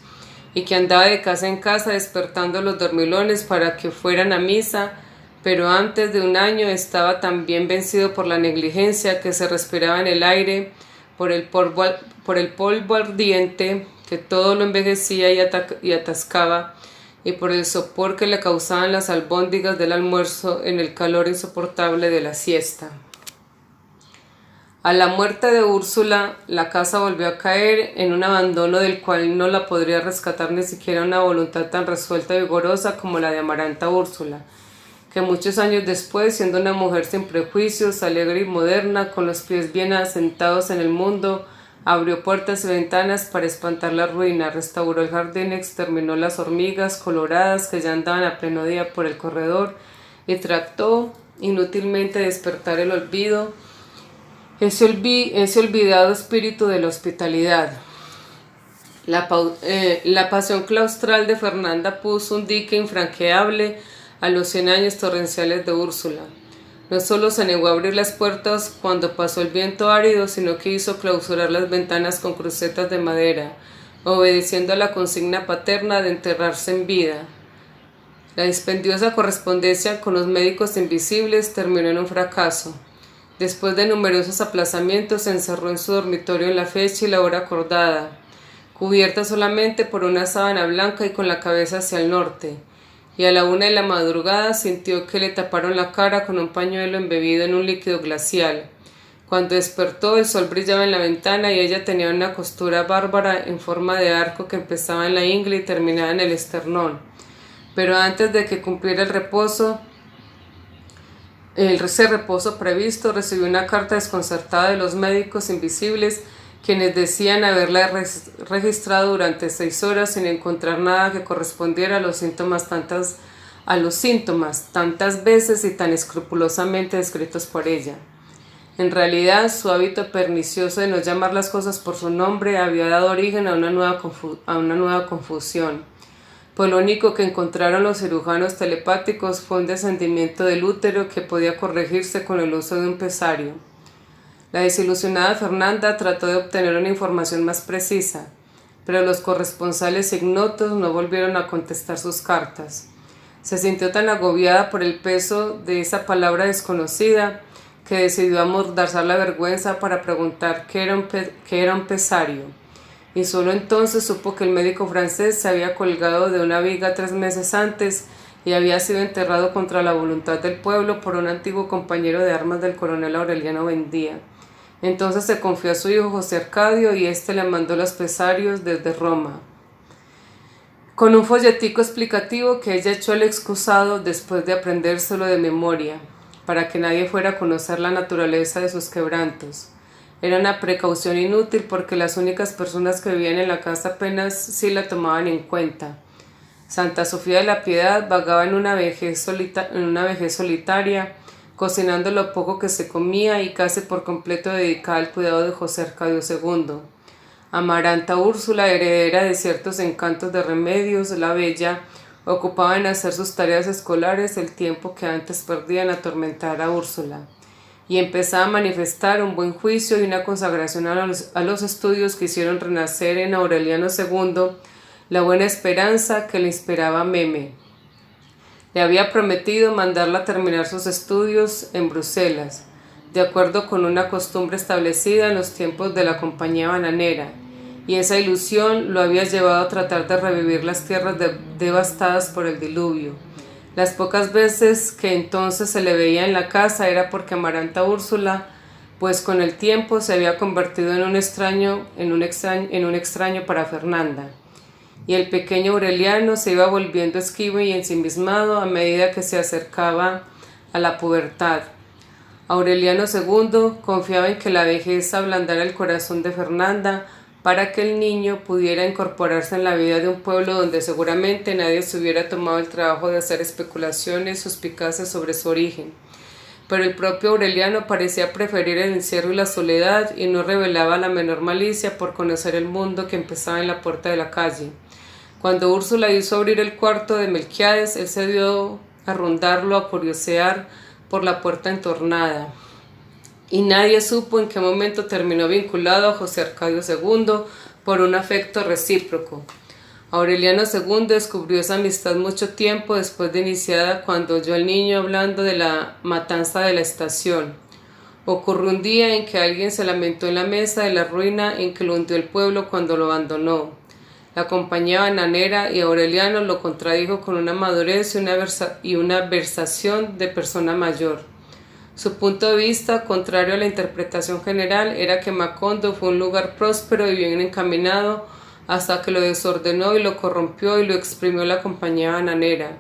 y que andaba de casa en casa despertando los dormilones para que fueran a misa, pero antes de un año estaba tan bien vencido por la negligencia que se respiraba en el aire, por el polvo ardiente que todo lo envejecía y atascaba, y por el sopor que le causaban las albóndigas del almuerzo en el calor insoportable de la siesta. A la muerte de Úrsula, la casa volvió a caer en un abandono del cual no la podría rescatar ni siquiera una voluntad tan resuelta y vigorosa como la de Amaranta Úrsula, que muchos años después, siendo una mujer sin prejuicios, alegre y moderna, con los pies bien asentados en el mundo, abrió puertas y ventanas para espantar la ruina, restauró el jardín, exterminó las hormigas coloradas que ya andaban a pleno día por el corredor y trató inútilmente de despertar el olvido, ese olvidado espíritu de la hospitalidad. La pasión claustral de Fernanda puso un dique infranqueable a los 100 años torrenciales de Úrsula. No solo se negó a abrir las puertas cuando pasó el viento árido, sino que hizo clausurar las ventanas con crucetas de madera, obedeciendo a la consigna paterna de enterrarse en vida. La dispendiosa correspondencia con los médicos invisibles terminó en un fracaso. Después de numerosos aplazamientos, se encerró en su dormitorio en la fecha y la hora acordada, cubierta solamente por una sábana blanca y con la cabeza hacia el norte, y a la 1 de la madrugada sintió que le taparon la cara con un pañuelo embebido en un líquido glacial. Cuando despertó, el sol brillaba en la ventana y ella tenía una costura bárbara en forma de arco que empezaba en la ingle y terminaba en el esternón. Pero antes de que cumpliera ese reposo previsto, recibió una carta desconcertada de los médicos invisibles, quienes decían haberla registrado durante 6 horas sin encontrar nada que correspondiera a los síntomas tantas veces y tan escrupulosamente descritos por ella. En realidad, su hábito pernicioso de no llamar las cosas por su nombre había dado origen a una nueva confusión, pues lo único que encontraron los cirujanos telepáticos fue un descendimiento del útero que podía corregirse con el uso de un pesario. La desilusionada Fernanda trató de obtener una información más precisa, pero los corresponsales ignotos no volvieron a contestar sus cartas. Se sintió tan agobiada por el peso de esa palabra desconocida que decidió amordazar la vergüenza para preguntar qué era un pesario, y solo entonces supo que el médico francés se había colgado de una viga 3 meses antes y había sido enterrado contra la voluntad del pueblo por un antiguo compañero de armas del coronel Aureliano Buendía. Entonces se confió a su hijo José Arcadio y éste le mandó los pesarios desde Roma, con un folletico explicativo que ella echó al excusado después de aprendérselo de memoria, para que nadie fuera a conocer la naturaleza de sus quebrantos. Era una precaución inútil porque las únicas personas que vivían en la casa apenas sí la tomaban en cuenta. Santa Sofía de la Piedad vagaba en una vejez solitaria, cocinando lo poco que se comía y casi por completo dedicada al cuidado de José Arcadio II. Amaranta Úrsula, heredera de ciertos encantos de Remedios, la Bella, ocupaba en hacer sus tareas escolares el tiempo que antes perdía en atormentar a Úrsula, y empezaba a manifestar un buen juicio y una consagración a los estudios que hicieron renacer en Aureliano II la buena esperanza que le inspiraba Meme. Le había prometido mandarla a terminar sus estudios en Bruselas, de acuerdo con una costumbre establecida en los tiempos de la Compañía Bananera, y esa ilusión lo había llevado a tratar de revivir las tierras devastadas por el diluvio. Las pocas veces que entonces se le veía en la casa era porque Amaranta Úrsula, pues con el tiempo se había convertido en un extraño para Fernanda, y el pequeño Aureliano se iba volviendo esquivo y ensimismado a medida que se acercaba a la pubertad. Aureliano II confiaba en que la vejez ablandara el corazón de Fernanda para que el niño pudiera incorporarse en la vida de un pueblo donde seguramente nadie se hubiera tomado el trabajo de hacer especulaciones suspicaces sobre su origen. Pero el propio Aureliano parecía preferir el encierro y la soledad y no revelaba la menor malicia por conocer el mundo que empezaba en la puerta de la calle. Cuando Úrsula hizo abrir el cuarto de Melquiades, él se dio a rondarlo, a curiosear por la puerta entornada. Y nadie supo en qué momento terminó vinculado a José Arcadio II por un afecto recíproco. Aureliano II descubrió esa amistad mucho tiempo después de iniciada, cuando oyó al niño hablando de la matanza de la estación. Ocurrió un día en que alguien se lamentó en la mesa de la ruina en que lo hundió el pueblo cuando lo abandonó. La compañía bananera y Aureliano lo contradijo con una madurez y una versación de persona mayor. Su punto de vista, contrario a la interpretación general, era que Macondo fue un lugar próspero y bien encaminado hasta que lo desordenó y lo corrompió y lo exprimió la compañía bananera,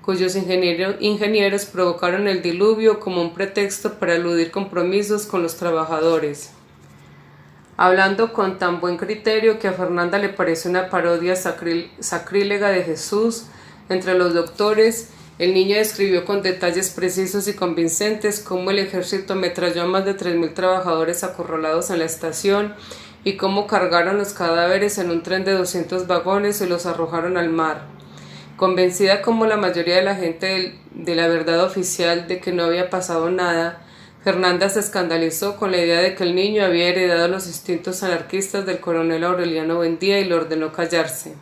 cuyos ingenieros provocaron el diluvio como un pretexto para eludir compromisos con los trabajadores. Hablando con tan buen criterio que a Fernanda le pareció una parodia sacrílega de Jesús entre los doctores, el niño describió con detalles precisos y convincentes cómo el ejército ametralló a más de 3.000 trabajadores acorralados en la estación y cómo cargaron los cadáveres en un tren de 200 vagones y los arrojaron al mar. Convencida como la mayoría de la gente de la verdad oficial de que no había pasado nada, Fernanda se escandalizó con la idea de que el niño había heredado los instintos anarquistas del coronel Aureliano Buendía y le ordenó callarse.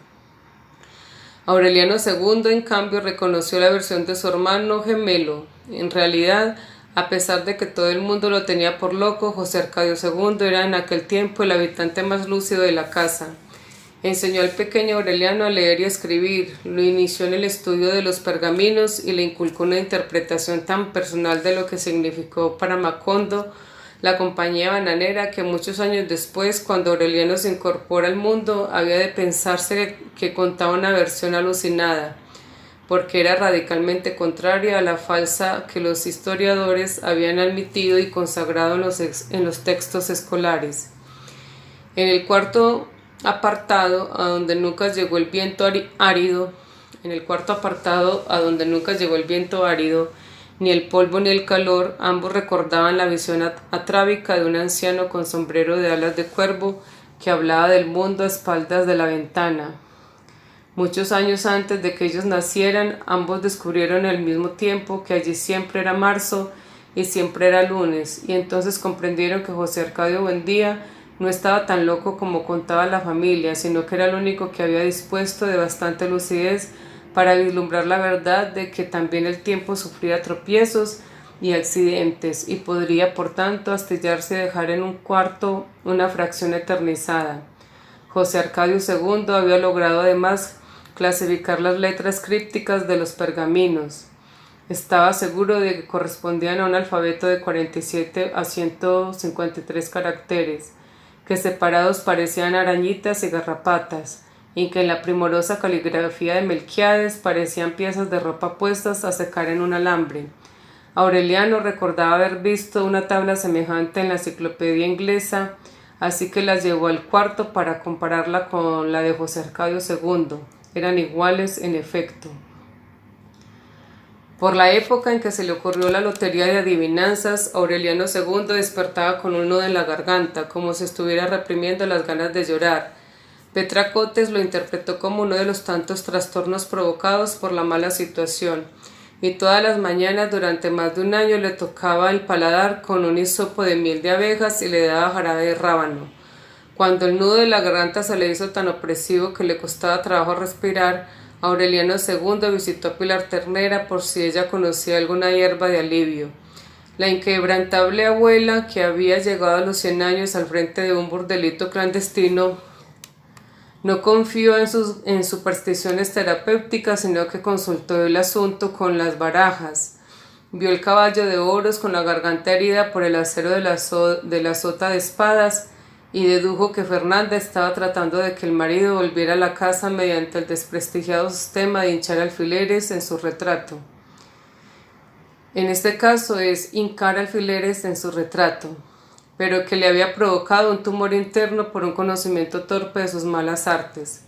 Aureliano II, en cambio, reconoció la versión de su hermano gemelo. En realidad, a pesar de que todo el mundo lo tenía por loco, José Arcadio II era en aquel tiempo el habitante más lúcido de la casa. Enseñó al pequeño Aureliano a leer y a escribir, lo inició en el estudio de los pergaminos y le inculcó una interpretación tan personal de lo que significó para Macondo la compañía bananera que muchos años después, cuando Aureliano se incorpora al mundo, había de pensarse que contaba una versión alucinada, porque era radicalmente contraria a la falsa que los historiadores habían admitido y consagrado en los textos escolares. En el cuarto apartado a donde nunca llegó el viento árido, ni el polvo ni el calor, ambos recordaban la visión atrábica de un anciano con sombrero de alas de cuervo que hablaba del mundo a espaldas de la ventana. Muchos años antes de que ellos nacieran, ambos descubrieron al mismo tiempo que allí siempre era marzo y siempre era lunes, y entonces comprendieron que José Arcadio Buendía no estaba tan loco como contaba la familia, sino que era el único que había dispuesto de bastante lucidez para vislumbrar la verdad de que también el tiempo sufría tropiezos y accidentes y podría, por tanto, astillarse y dejar en un cuarto una fracción eternizada. José Arcadio II había logrado además clasificar las letras crípticas de los pergaminos. Estaba seguro de que correspondían a un alfabeto de 47 a 153 caracteres, que separados parecían arañitas y garrapatas, y que en la primorosa caligrafía de Melquiades parecían piezas de ropa puestas a secar en un alambre. Aureliano recordaba haber visto una tabla semejante en la enciclopedia inglesa, así que la llevó al cuarto para compararla con la de José Arcadio II. Eran iguales en efecto. Por la época en que se le ocurrió la lotería de adivinanzas, Aureliano II despertaba con un nudo en la garganta, como si estuviera reprimiendo las ganas de llorar. Petra Cotes lo interpretó como uno de los tantos trastornos provocados por la mala situación, y todas las mañanas durante más de un año le tocaba el paladar con un hisopo de miel de abejas y le daba jarabe de rábano. Cuando el nudo de la garganta se le hizo tan opresivo que le costaba trabajo respirar, Aureliano II visitó a Pilar Ternera por si ella conocía alguna hierba de alivio. La inquebrantable abuela, que había llegado a los 100 años al frente de un burdelito clandestino, no confió en supersticiones terapéuticas, sino que consultó el asunto con las barajas. Vio el caballo de oros con la garganta herida por el acero de la sota de espadas y dedujo que Fernanda estaba tratando de que el marido volviera a la casa mediante el desprestigiado sistema de hinchar alfileres en su retrato. En este caso es hincar alfileres en su retrato. pero que le había provocado un tumor interno por un conocimiento torpe de sus malas artes.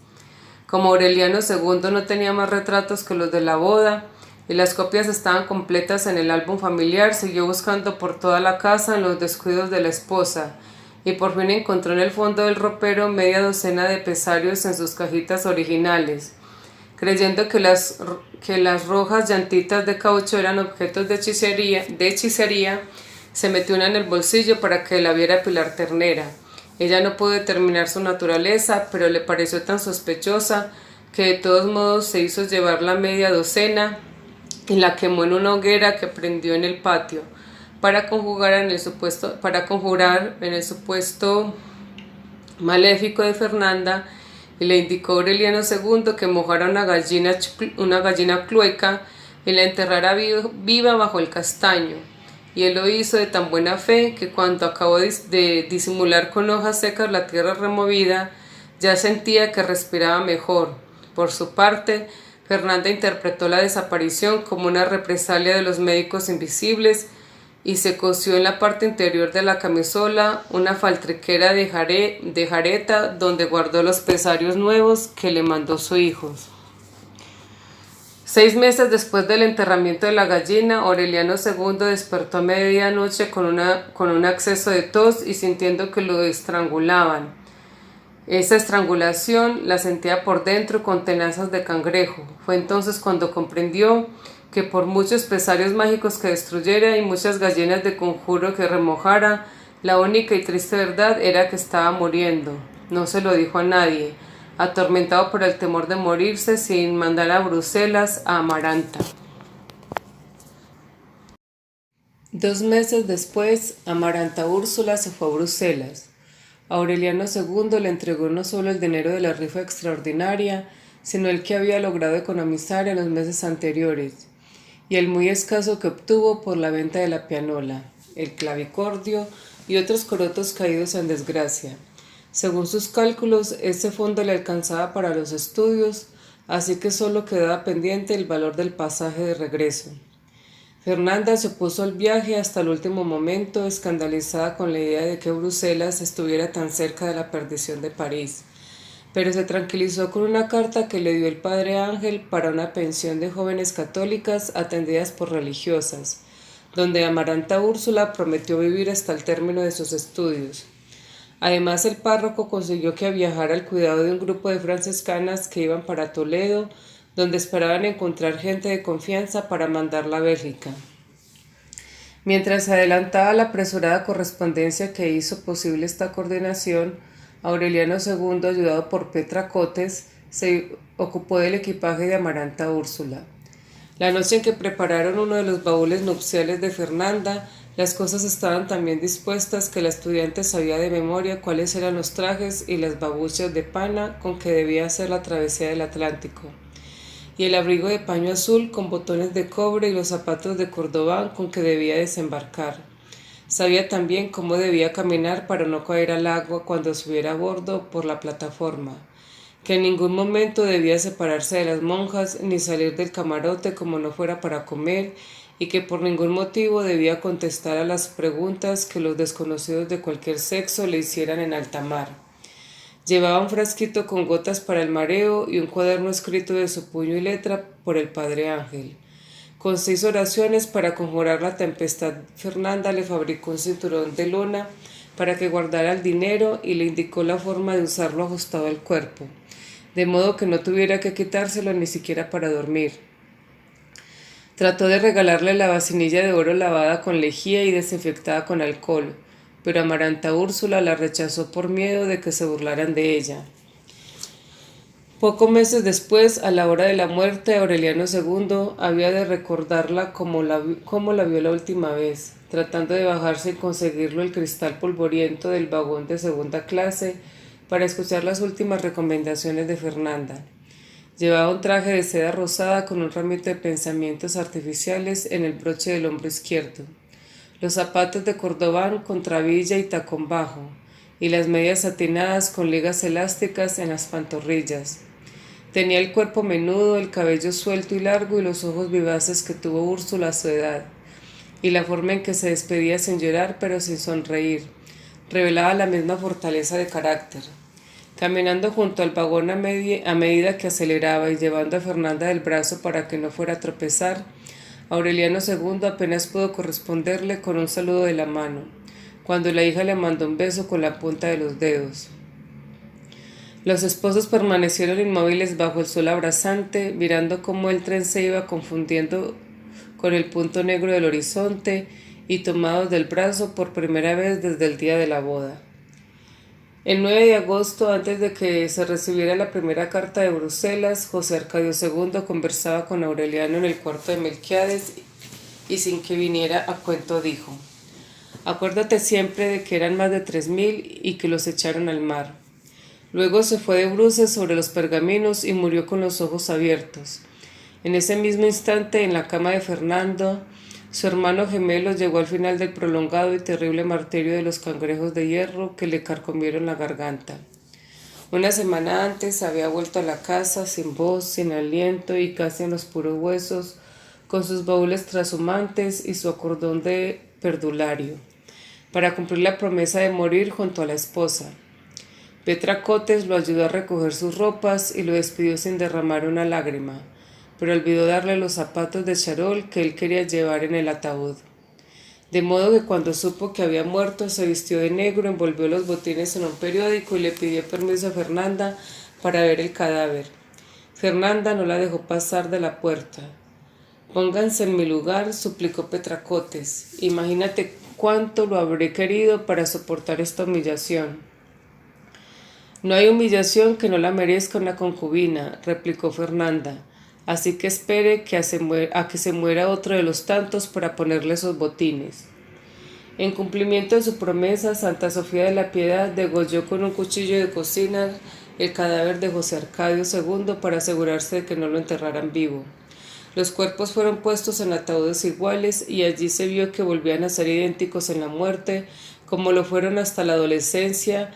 Como Aureliano II no tenía más retratos que los de la boda, y las copias estaban completas en el álbum familiar, siguió buscando por toda la casa en los descuidos de la esposa, y por fin encontró en el fondo del ropero media docena de pesarios en sus cajitas originales. Creyendo que las rojas llantitas de caucho eran objetos de hechicería, se metió una en el bolsillo para que la viera Pilar Ternera. Ella no pudo determinar su naturaleza, pero le pareció tan sospechosa que de todos modos se hizo llevar la media docena y la quemó en una hoguera que prendió en el patio para conjurar en el supuesto maléfico de Fernanda, y le indicó a Aureliano II que mojara una gallina clueca y la enterrara viva bajo el castaño. Y él lo hizo de tan buena fe que cuando acabó de disimular con hojas secas la tierra removida, ya sentía que respiraba mejor. Por su parte, Fernanda interpretó la desaparición como una represalia de los médicos invisibles y se cosió en la parte interior de la camisola una faltriquera de jareta donde guardó los pesarios nuevos que le mandó su hijo. 6 meses después del enterramiento de la gallina, Aureliano II despertó a medianoche con un acceso de tos y sintiendo que lo estrangulaban. Esa estrangulación la sentía por dentro con tenazas de cangrejo. Fue entonces cuando comprendió que por muchos pesarios mágicos que destruyera y muchas gallinas de conjuro que remojara, la única y triste verdad era que estaba muriendo. No se lo dijo a nadie, atormentado por el temor de morirse sin mandar a Bruselas a Amaranta. 2 meses después, Amaranta Úrsula se fue a Bruselas. Aureliano II le entregó no solo el dinero de la rifa extraordinaria, sino el que había logrado economizar en los meses anteriores, y el muy escaso que obtuvo por la venta de la pianola, el clavicordio y otros corotos caídos en desgracia. Según sus cálculos, ese fondo le alcanzaba para los estudios, así que solo quedaba pendiente el valor del pasaje de regreso. Fernanda se opuso al viaje hasta el último momento, escandalizada con la idea de que Bruselas estuviera tan cerca de la perdición de París, pero se tranquilizó con una carta que le dio el padre Ángel para una pensión de jóvenes católicas atendidas por religiosas, donde Amaranta Úrsula prometió vivir hasta el término de sus estudios. Además, el párroco consiguió que viajara al cuidado de un grupo de franciscanas que iban para Toledo, donde esperaban encontrar gente de confianza para mandarla a Bélgica. Mientras se adelantaba la apresurada correspondencia que hizo posible esta coordinación, Aureliano II, ayudado por Petra Cotes, se ocupó del equipaje de Amaranta Úrsula. La noche en que prepararon uno de los baúles nupciales de Fernanda, las cosas estaban tan bien dispuestas que la estudiante sabía de memoria cuáles eran los trajes y las babuchas de pana con que debía hacer la travesía del Atlántico, y el abrigo de paño azul con botones de cobre y los zapatos de cordobán con que debía desembarcar. Sabía también cómo debía caminar para no caer al agua cuando subiera a bordo por la plataforma, que en ningún momento debía separarse de las monjas ni salir del camarote como no fuera para comer, y que por ningún motivo debía contestar a las preguntas que los desconocidos de cualquier sexo le hicieran en alta mar. Llevaba un frasquito con gotas para el mareo y un cuaderno escrito de su puño y letra por el padre Ángel. Con 6 oraciones para conjurar la tempestad, Fernanda le fabricó un cinturón de lona para que guardara el dinero y le indicó la forma de usarlo ajustado al cuerpo, de modo que no tuviera que quitárselo ni siquiera para dormir. Trató de regalarle la vasinilla de oro lavada con lejía y desinfectada con alcohol, pero Amaranta Úrsula la rechazó por miedo de que se burlaran de ella. Pocos meses después, a la hora de la muerte, Aureliano II había de recordarla como la vio la última vez, tratando de bajarse y conseguirlo el cristal polvoriento del vagón de segunda clase para escuchar las últimas recomendaciones de Fernanda. Llevaba un traje de seda rosada con un ramito de pensamientos artificiales en el broche del hombro izquierdo, los zapatos de cordobán con trabilla y tacón bajo, y las medias satinadas con ligas elásticas en las pantorrillas. Tenía el cuerpo menudo, el cabello suelto y largo y los ojos vivaces que tuvo Úrsula a su edad, y la forma en que se despedía sin llorar pero sin sonreír, revelaba la misma fortaleza de carácter. Caminando junto al vagón a medida que aceleraba y llevando a Fernanda del brazo para que no fuera a tropezar, Aureliano II apenas pudo corresponderle con un saludo de la mano, cuando la hija le mandó un beso con la punta de los dedos. Los esposos permanecieron inmóviles bajo el sol abrasante, mirando cómo el tren se iba confundiendo con el punto negro del horizonte y tomados del brazo por primera vez desde el día de la boda. El 9 de agosto, antes de que se recibiera la primera carta de Bruselas, José Arcadio II conversaba con Aureliano en el cuarto de Melquiades y sin que viniera a cuento dijo: «Acuérdate siempre de que eran más de 3000 y que los echaron al mar». Luego se fue de bruces sobre los pergaminos y murió con los ojos abiertos. En ese mismo instante, en la cama de Fernando, su hermano gemelo llegó al final del prolongado y terrible martirio de los cangrejos de hierro que le carcomieron la garganta. Una semana antes había vuelto a la casa sin voz, sin aliento y casi en los puros huesos, con sus baúles trashumantes y su acordón de perdulario, para cumplir la promesa de morir junto a la esposa. Petra Cotes lo ayudó a recoger sus ropas y lo despidió sin derramar una lágrima, pero olvidó darle los zapatos de charol que él quería llevar en el ataúd. De modo que cuando supo que había muerto, se vistió de negro, envolvió los botines en un periódico y le pidió permiso a Fernanda para ver el cadáver. Fernanda no la dejó pasar de la puerta. «Pónganse en mi lugar», suplicó Petra Cotes. «Imagínate cuánto lo habré querido para soportar esta humillación». «No hay humillación que no la merezca una concubina», replicó Fernanda, «así que espere a que se muera otro de los tantos para ponerle esos botines». En cumplimiento de su promesa, Santa Sofía de la Piedad degolló con un cuchillo de cocina el cadáver de José Arcadio II para asegurarse de que no lo enterraran vivo. Los cuerpos fueron puestos en ataúdes iguales y allí se vio que volvían a ser idénticos en la muerte, como lo fueron hasta la adolescencia.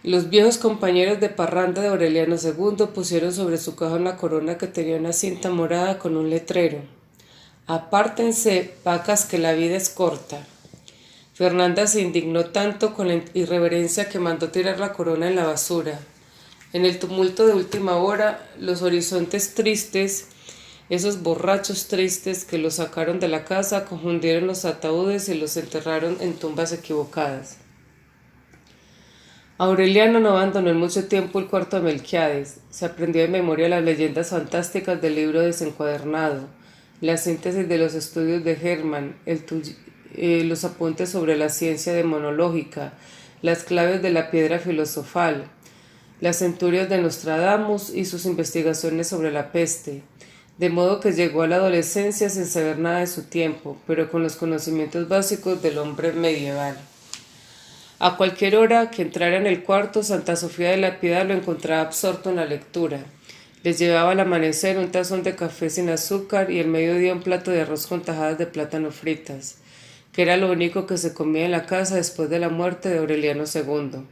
Los viejos compañeros de parranda de Aureliano II pusieron sobre su caja una corona que tenía una cinta morada con un letrero: «Apártense, vacas, que la vida es corta». Fernanda se indignó tanto con la irreverencia que mandó tirar la corona en la basura. En el tumulto de última hora, los horizontes tristes, esos borrachos tristes que los sacaron de la casa, confundieron los ataúdes y los enterraron en tumbas equivocadas. Aureliano no abandonó en mucho tiempo el cuarto de Melquiades. Se aprendió de memoria las leyendas fantásticas del libro desencuadernado, la síntesis de los estudios de Hermann, los apuntes sobre la ciencia demonológica, las claves de la piedra filosofal, las centurias de Nostradamus y sus investigaciones sobre la peste, de modo que llegó a la adolescencia sin saber nada de su tiempo, pero con los conocimientos básicos del hombre medieval. A cualquier hora que entrara en el cuarto, Santa Sofía de la Piedad lo encontraba absorto en la lectura. Les llevaba al amanecer un tazón de café sin azúcar y al mediodía un plato de arroz con tajadas de plátano fritas, que era lo único que se comía en la casa después de la muerte de Aureliano II.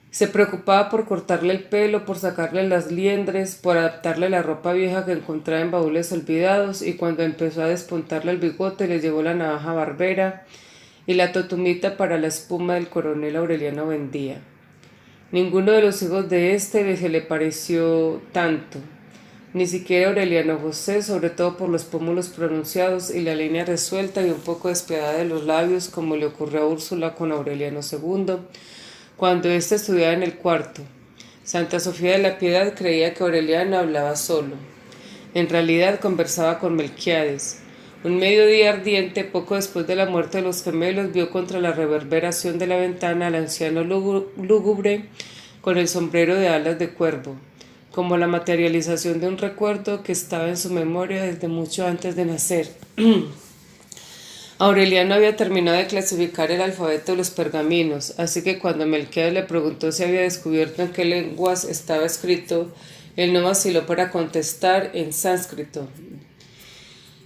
Se preocupaba por cortarle el pelo, por sacarle las liendres, por adaptarle la ropa vieja que encontraba en baúles olvidados, y cuando empezó a despuntarle el bigote le llevó la navaja barbera y la totumita para la espuma del coronel Aureliano Buendía. Ninguno de los hijos de éste se le pareció tanto, ni siquiera Aureliano José, sobre todo por los pómulos pronunciados y la línea resuelta y un poco despiadada de los labios, como le ocurrió a Úrsula con Aureliano II, cuando éste estudiaba en el cuarto. Santa Sofía de la Piedad creía que Aureliano hablaba solo. En realidad conversaba con Melquiades. Un mediodía ardiente, poco después de la muerte de los gemelos, vio contra la reverberación de la ventana al anciano lúgubre con el sombrero de alas de cuervo, como la materialización de un recuerdo que estaba en su memoria desde mucho antes de nacer. Aureliano había terminado de clasificar el alfabeto de los pergaminos, así que cuando Melquiades le preguntó si había descubierto en qué lenguas estaba escrito, él no vaciló para contestar en sánscrito.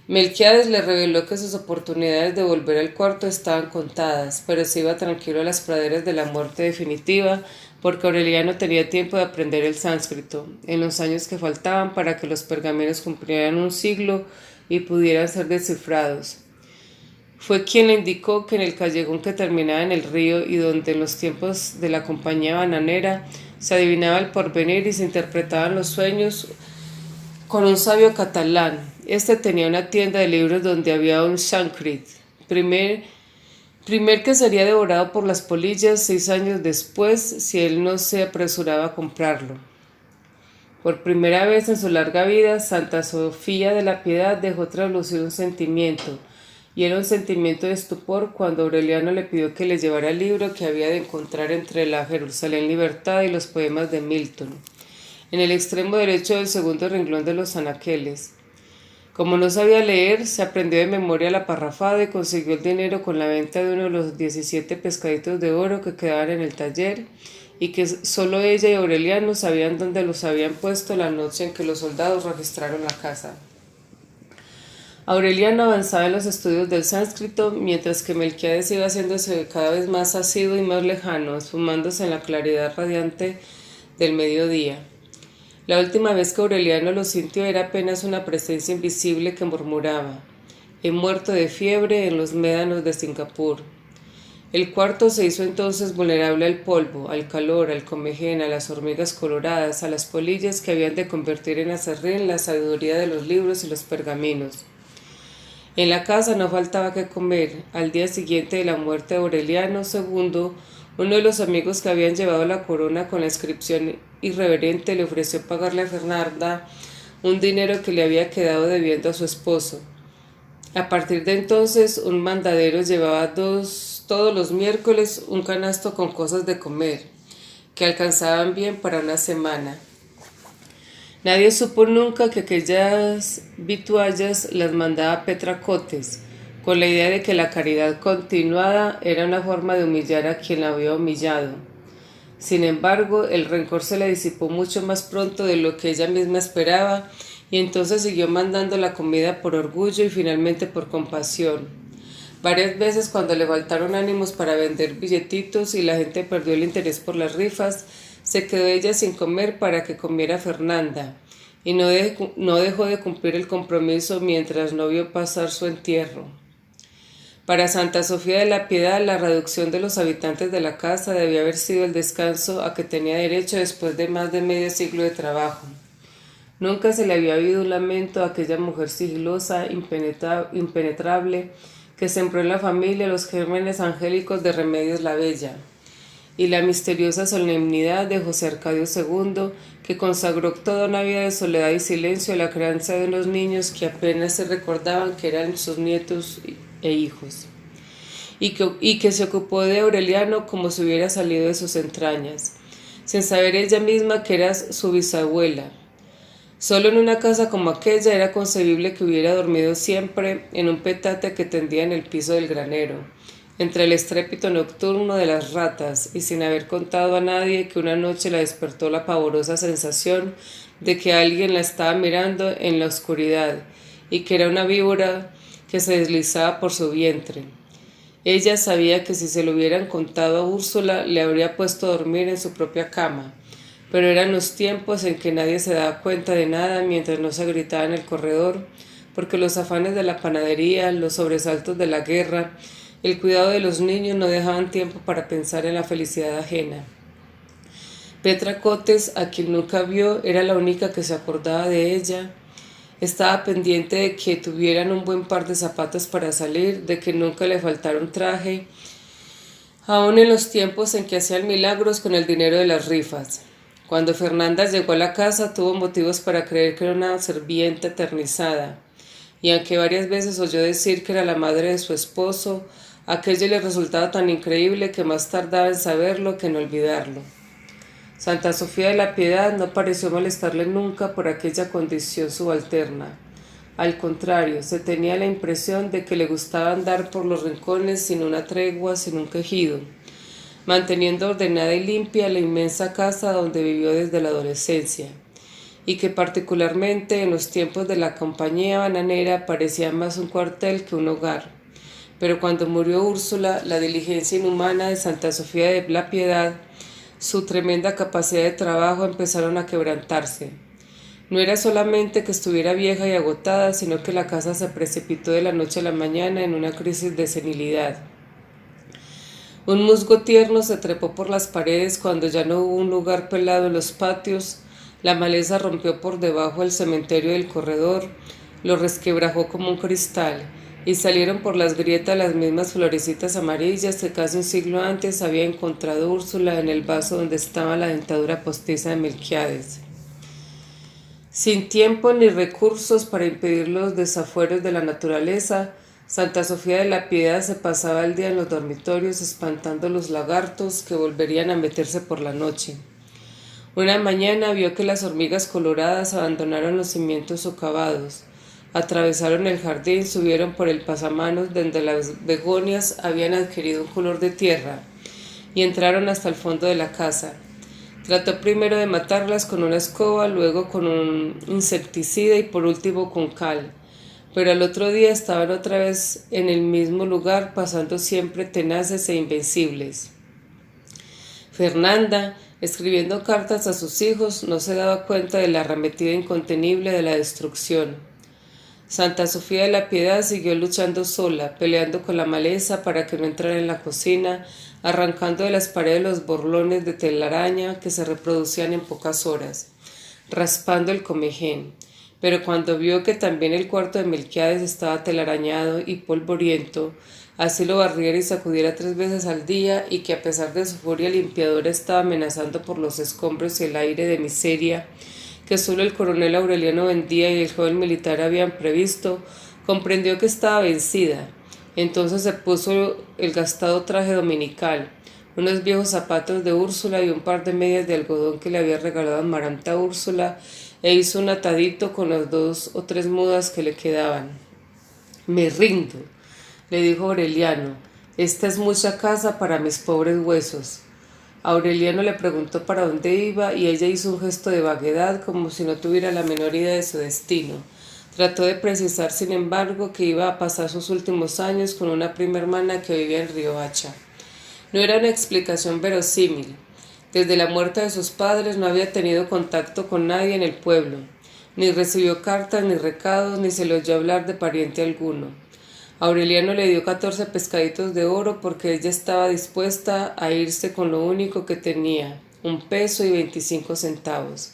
Melquiades le reveló que sus oportunidades de volver al cuarto estaban contadas, pero se iba tranquilo a las praderas de la muerte definitiva, porque Aureliano tenía tiempo de aprender el sánscrito, en los años que faltaban para que los pergaminos cumplieran un siglo y pudieran ser descifrados. Fue quien le indicó que en el callejón que terminaba en el río y donde en los tiempos de la compañía bananera se adivinaba el porvenir y se interpretaban los sueños, con un sabio catalán. Este tenía una tienda de libros donde había un Shankrit, primer que sería devorado por las polillas 6 años después si él no se apresuraba a comprarlo. Por primera vez en su larga vida, Santa Sofía de la Piedad dejó traslucir un sentimiento, y era un sentimiento de estupor cuando Aureliano le pidió que le llevara el libro que había de encontrar entre la Jerusalén Libertad y los poemas de Milton, en el extremo derecho del segundo renglón de los anaqueles. Como no sabía leer, se aprendió de memoria la parrafada y consiguió el dinero con la venta de uno de los 17 pescaditos de oro que quedaban en el taller y que solo ella y Aureliano sabían dónde los habían puesto la noche en que los soldados registraron la casa. Aureliano avanzaba en los estudios del sánscrito, mientras que Melquiades iba haciéndose cada vez más asiduo y más lejano, esfumándose en la claridad radiante del mediodía. La última vez que Aureliano lo sintió era apenas una presencia invisible que murmuraba: «He muerto de fiebre en los médanos de Singapur». El cuarto se hizo entonces vulnerable al polvo, al calor, al comején, a las hormigas coloradas, a las polillas que habían de convertir en aserrín la sabiduría de los libros y los pergaminos. En la casa no faltaba que comer. Al día siguiente de la muerte de Aureliano II, uno de los amigos que habían llevado la corona con la inscripción irreverente le ofreció pagarle a Fernanda un dinero que le había quedado debiendo a su esposo. A partir de entonces, un mandadero llevaba todos los miércoles un canasto con cosas de comer, que alcanzaban bien para una semana. Nadie supo nunca que aquellas vituallas las mandaba Petra Cotes, con la idea de que la caridad continuada era una forma de humillar a quien la había humillado. Sin embargo, el rencor se le disipó mucho más pronto de lo que ella misma esperaba, y entonces siguió mandando la comida por orgullo y finalmente por compasión. Varias veces, cuando le faltaron ánimos para vender billetitos y la gente perdió el interés por las rifas, se quedó ella sin comer para que comiera Fernanda, y no dejó de cumplir el compromiso mientras no vio pasar su entierro. Para Santa Sofía de la Piedad, la reducción de los habitantes de la casa debía haber sido el descanso a que tenía derecho después de más de medio siglo de trabajo. Nunca se le había oído un lamento a aquella mujer sigilosa, impenetrable, que sembró en la familia los gérmenes angélicos de Remedios la Bella, y la misteriosa solemnidad de José Arcadio II, que consagró toda una vida de soledad y silencio a la crianza de unos niños que apenas se recordaban que eran sus nietos e hijos, y que se ocupó de Aureliano como si hubiera salido de sus entrañas, sin saber ella misma que era su bisabuela. Solo en una casa como aquella era concebible que hubiera dormido siempre en un petate que tendía en el piso del granero, entre el estrépito nocturno de las ratas, y sin haber contado a nadie que una noche la despertó la pavorosa sensación de que alguien la estaba mirando en la oscuridad, y que era una víbora que se deslizaba por su vientre. Ella sabía que si se lo hubieran contado a Úrsula, le habría puesto a dormir en su propia cama, pero eran los tiempos en que nadie se daba cuenta de nada mientras no se gritaba en el corredor, porque los afanes de la panadería, los sobresaltos de la guerra, el cuidado de los niños no dejaban tiempo para pensar en la felicidad ajena. Petra Cotes, a quien nunca vio, era la única que se acordaba de ella. Estaba pendiente de que tuvieran un buen par de zapatos para salir, de que nunca le faltara un traje, aun en los tiempos en que hacían milagros con el dinero de las rifas. Cuando Fernanda llegó a la casa, tuvo motivos para creer que era una sirvienta eternizada, y aunque varias veces oyó decir que era la madre de su esposo, aquello le resultaba tan increíble que más tardaba en saberlo que en olvidarlo. Santa Sofía de la Piedad no pareció molestarle nunca por aquella condición subalterna. Al contrario, se tenía la impresión de que le gustaba andar por los rincones sin una tregua, sin un quejido, manteniendo ordenada y limpia la inmensa casa donde vivió desde la adolescencia, y que particularmente en los tiempos de la compañía bananera parecía más un cuartel que un hogar. Pero cuando murió Úrsula, la diligencia inhumana de Santa Sofía de la Piedad, su tremenda capacidad de trabajo empezaron a quebrantarse. No era solamente que estuviera vieja y agotada, sino que la casa se precipitó de la noche a la mañana en una crisis de senilidad. Un musgo tierno se trepó por las paredes cuando ya no hubo un lugar pelado en los patios. La maleza rompió por debajo el cementerio del corredor, lo resquebrajó como un cristal, y salieron por las grietas las mismas florecitas amarillas que casi un siglo antes había encontrado Úrsula en el vaso donde estaba la dentadura postiza de Melquiades. Sin tiempo ni recursos para impedir los desafueros de la naturaleza, Santa Sofía de la Piedad se pasaba el día en los dormitorios espantando los lagartos que volverían a meterse por la noche. Una mañana vio que las hormigas coloradas abandonaron los cimientos socavados, atravesaron el jardín, subieron por el pasamanos donde las begonias habían adquirido un color de tierra y entraron hasta el fondo de la casa. Trató primero de matarlas con una escoba, luego con un insecticida y por último con cal. Pero al otro día estaban otra vez en el mismo lugar, pasando siempre tenaces e invencibles. Fernanda, escribiendo cartas a sus hijos, no se daba cuenta de la arremetida incontenible de la destrucción. Santa Sofía de la Piedad siguió luchando sola, peleando con la maleza para que no entrara en la cocina, arrancando de las paredes los borlones de telaraña que se reproducían en pocas horas, raspando el comején. Pero cuando vio que también el cuarto de Melquiades estaba telarañado y polvoriento, así lo barriera y sacudiera 3 veces al día, y que a pesar de su furia limpiadora estaba amenazando por los escombros y el aire de miseria que solo el coronel Aureliano Buendía y el joven militar habían previsto, comprendió que estaba vencida. Entonces se puso el gastado traje dominical, unos viejos zapatos de Úrsula y un par de medias de algodón que le había regalado Amaranta Úrsula, e hizo un atadito con las 2 o 3 mudas que le quedaban. «Me rindo», le dijo Aureliano, «esta es mucha casa para mis pobres huesos». Aureliano le preguntó para dónde iba y ella hizo un gesto de vaguedad como si no tuviera la menor idea de su destino. Trató de precisar, sin embargo, que iba a pasar sus últimos años con una prima hermana que vivía en Riohacha. No era una explicación verosímil. Desde la muerte de sus padres no había tenido contacto con nadie en el pueblo. Ni recibió cartas ni recados, ni se le oyó hablar de pariente alguno. Aureliano le dio 14 pescaditos de oro porque ella estaba dispuesta a irse con lo único que tenía, 1 peso y 25 centavos.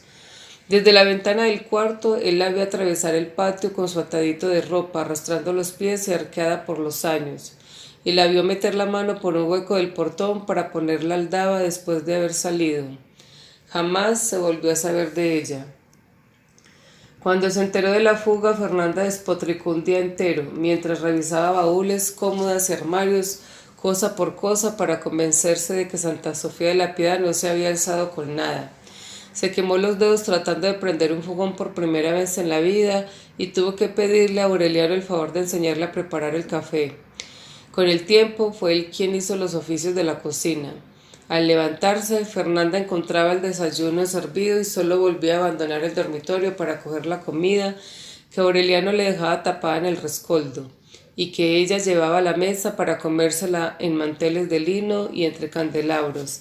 Desde la ventana del cuarto, él la vio atravesar el patio con su atadito de ropa, arrastrando los pies y arqueada por los años, y la vio meter la mano por un hueco del portón para poner la aldaba después de haber salido. Jamás se volvió a saber de ella. Cuando se enteró de la fuga, Fernanda despotricó un día entero, mientras revisaba baúles, cómodas y armarios, cosa por cosa, para convencerse de que Santa Sofía de la Piedad no se había alzado con nada. Se quemó los dedos tratando de prender un fogón por primera vez en la vida y tuvo que pedirle a Aureliano el favor de enseñarle a preparar el café. Con el tiempo fue él quien hizo los oficios de la cocina. Al levantarse, Fernanda encontraba el desayuno servido y solo volvía a abandonar el dormitorio para coger la comida que Aureliano le dejaba tapada en el rescoldo, y que ella llevaba a la mesa para comérsela en manteles de lino y entre candelabros,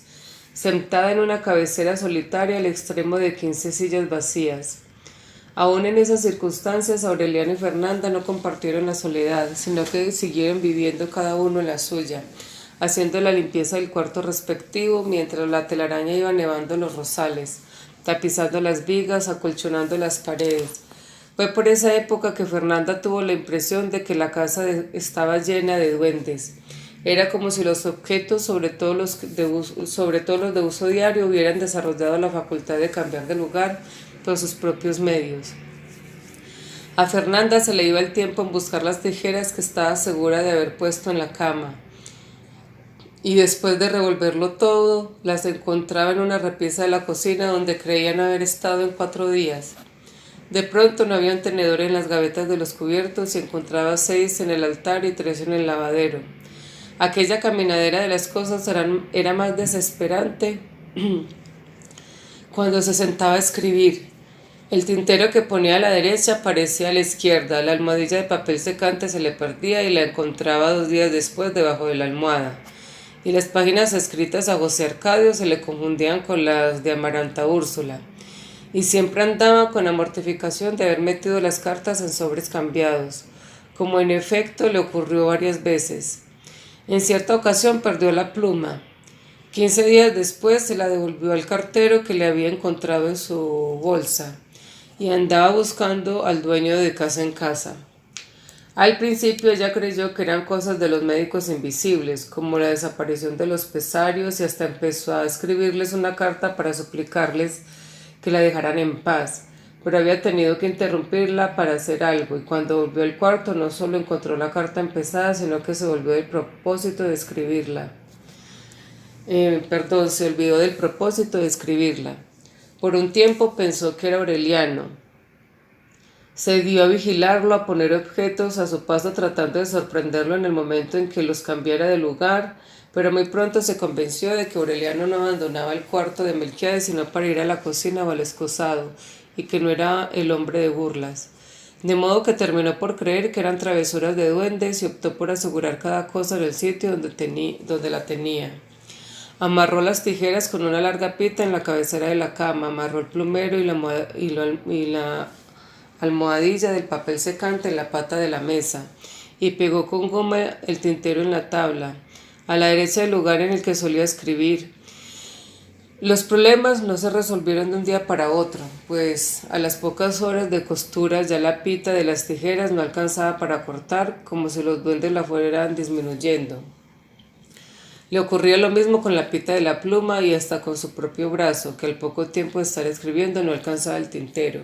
sentada en una cabecera solitaria al extremo de 15 sillas vacías. Aún en esas circunstancias, Aureliano y Fernanda no compartieron la soledad, sino que siguieron viviendo cada uno en la suya, haciendo la limpieza del cuarto respectivo mientras la telaraña iba nevando los rosales, tapizando las vigas, acolchonando las paredes. Fue por esa época que Fernanda tuvo la impresión de que la casa estaba llena de duendes. Era como si los objetos, sobre todo los de uso diario, hubieran desarrollado la facultad de cambiar de lugar por sus propios medios. A Fernanda se le iba el tiempo en buscar las tijeras que estaba segura de haber puesto en la cama, y después de revolverlo todo, las encontraba en una repisa de la cocina donde creían haber estado en 4 días. De pronto no había un tenedor en las gavetas de los cubiertos y encontraba 6 en el altar y 3 en el lavadero. Aquella caminadera de las cosas era más desesperante cuando se sentaba a escribir. El tintero que ponía a la derecha aparecía a la izquierda, la almohadilla de papel secante se le perdía y la encontraba 2 días después debajo de la almohada, y las páginas escritas a José Arcadio se le confundían con las de Amaranta Úrsula. y siempre andaba con la mortificación de haber metido las cartas en sobres cambiados, como en efecto le ocurrió varias veces. En cierta ocasión perdió la pluma. 15 días después se la devolvió al cartero que le había encontrado en su bolsa y andaba buscando al dueño de casa en casa. Al principio ella creyó que eran cosas de los médicos invisibles, como la desaparición de los pesarios, y hasta empezó a escribirles una carta para suplicarles que la dejaran en paz, pero había tenido que interrumpirla para hacer algo, y cuando volvió al cuarto no solo encontró la carta empezada, sino que se volvió del propósito de escribirla. Se olvidó del propósito de escribirla. Por un tiempo pensó que era Aureliano. Se dio a vigilarlo, a poner objetos a su paso tratando de sorprenderlo en el momento en que los cambiara de lugar, pero muy pronto se convenció de que Aureliano no abandonaba el cuarto de Melquiades sino para ir a la cocina o al excusado, y que no era el hombre de burlas. De modo que terminó por creer que eran travesuras de duendes y optó por asegurar cada cosa en el sitio donde la tenía. Amarró las tijeras con una larga pita en la cabecera de la cama, amarró el plumero y la almohadilla del papel secante en la pata de la mesa, y pegó con goma el tintero en la tabla, a la derecha del lugar en el que solía escribir. Los problemas no se resolvieron de un día para otro, pues a las pocas horas de costura ya la pita de las tijeras no alcanzaba para cortar, como si los duendes la fueran disminuyendo. Le ocurría lo mismo con la pita de la pluma y hasta con su propio brazo, que al poco tiempo de estar escribiendo no alcanzaba el tintero.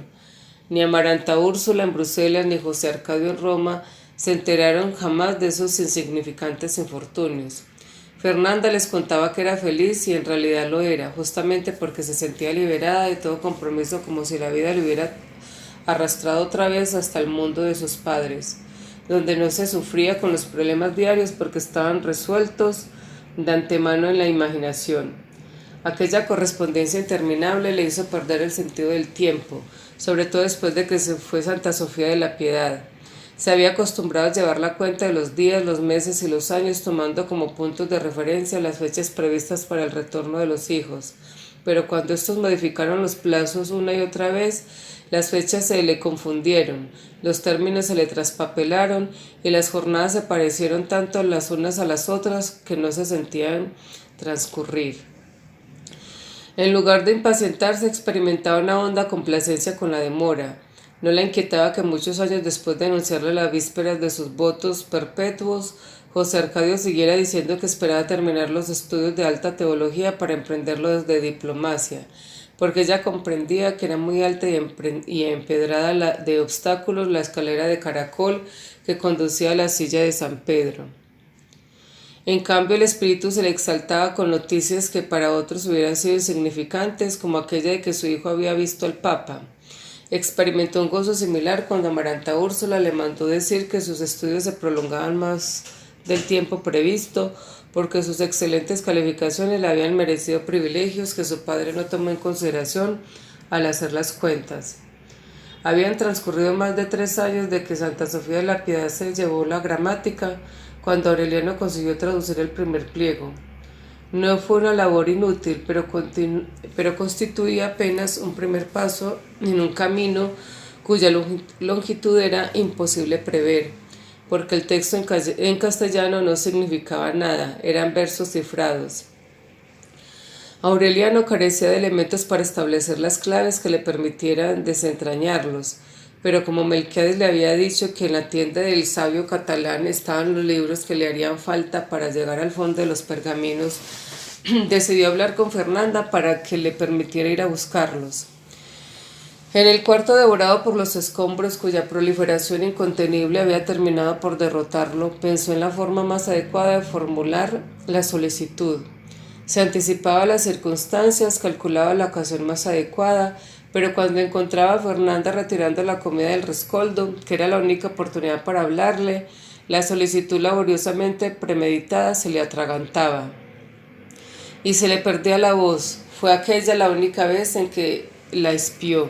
Ni Amaranta Úrsula en Bruselas ni José Arcadio en Roma se enteraron jamás de esos insignificantes infortunios. Fernanda les contaba que era feliz y en realidad lo era, justamente porque se sentía liberada de todo compromiso, como si la vida le hubiera arrastrado otra vez hasta el mundo de sus padres, donde no se sufría con los problemas diarios porque estaban resueltos de antemano en la imaginación. Aquella correspondencia interminable le hizo perder el sentido del tiempo, sobre todo después de que se fue Santa Sofía de la Piedad. Se había acostumbrado a llevar la cuenta de los días, los meses y los años, tomando como puntos de referencia las fechas previstas para el retorno de los hijos. Pero cuando estos modificaron los plazos una y otra vez, las fechas se le confundieron, los términos se le traspapelaron y las jornadas se parecieron tanto las unas a las otras que no se sentían transcurrir. En lugar de impacientarse, experimentaba una honda complacencia con la demora. No la inquietaba que muchos años después de anunciarle las vísperas de sus votos perpetuos, José Arcadio siguiera diciendo que esperaba terminar los estudios de alta teología para emprenderlo desde diplomacia, porque ella comprendía que era muy alta y empedrada de obstáculos la escalera de caracol que conducía a la silla de San Pedro. En cambio, el espíritu se le exaltaba con noticias que para otros hubieran sido insignificantes, como aquella de que su hijo había visto al Papa. Experimentó un gozo similar cuando Amaranta Úrsula le mandó decir que sus estudios se prolongaban más del tiempo previsto, porque sus excelentes calificaciones le habían merecido privilegios que su padre no tomó en consideración al hacer las cuentas. Habían transcurrido más de 3 años de que Santa Sofía de la Piedad se llevó la gramática, cuando Aureliano consiguió traducir el primer pliego. No fue una labor inútil, pero constituía apenas un primer paso en un camino cuya longitud era imposible prever, porque el texto en castellano no significaba nada, eran versos cifrados. Aureliano carecía de elementos para establecer las claves que le permitieran desentrañarlos, pero como Melquiades le había dicho que en la tienda del sabio catalán estaban los libros que le harían falta para llegar al fondo de los pergaminos, decidió hablar con Fernanda para que le permitiera ir a buscarlos. En el cuarto devorado por los escombros, cuya proliferación incontenible había terminado por derrotarlo, pensó en la forma más adecuada de formular la solicitud. Se anticipaba a las circunstancias, calculaba la ocasión más adecuada, pero cuando encontraba a Fernanda retirando la comida del rescoldo, que era la única oportunidad para hablarle, la solicitud laboriosamente premeditada se le atragantaba y se le perdía la voz. Fue aquella la única vez en que la espió.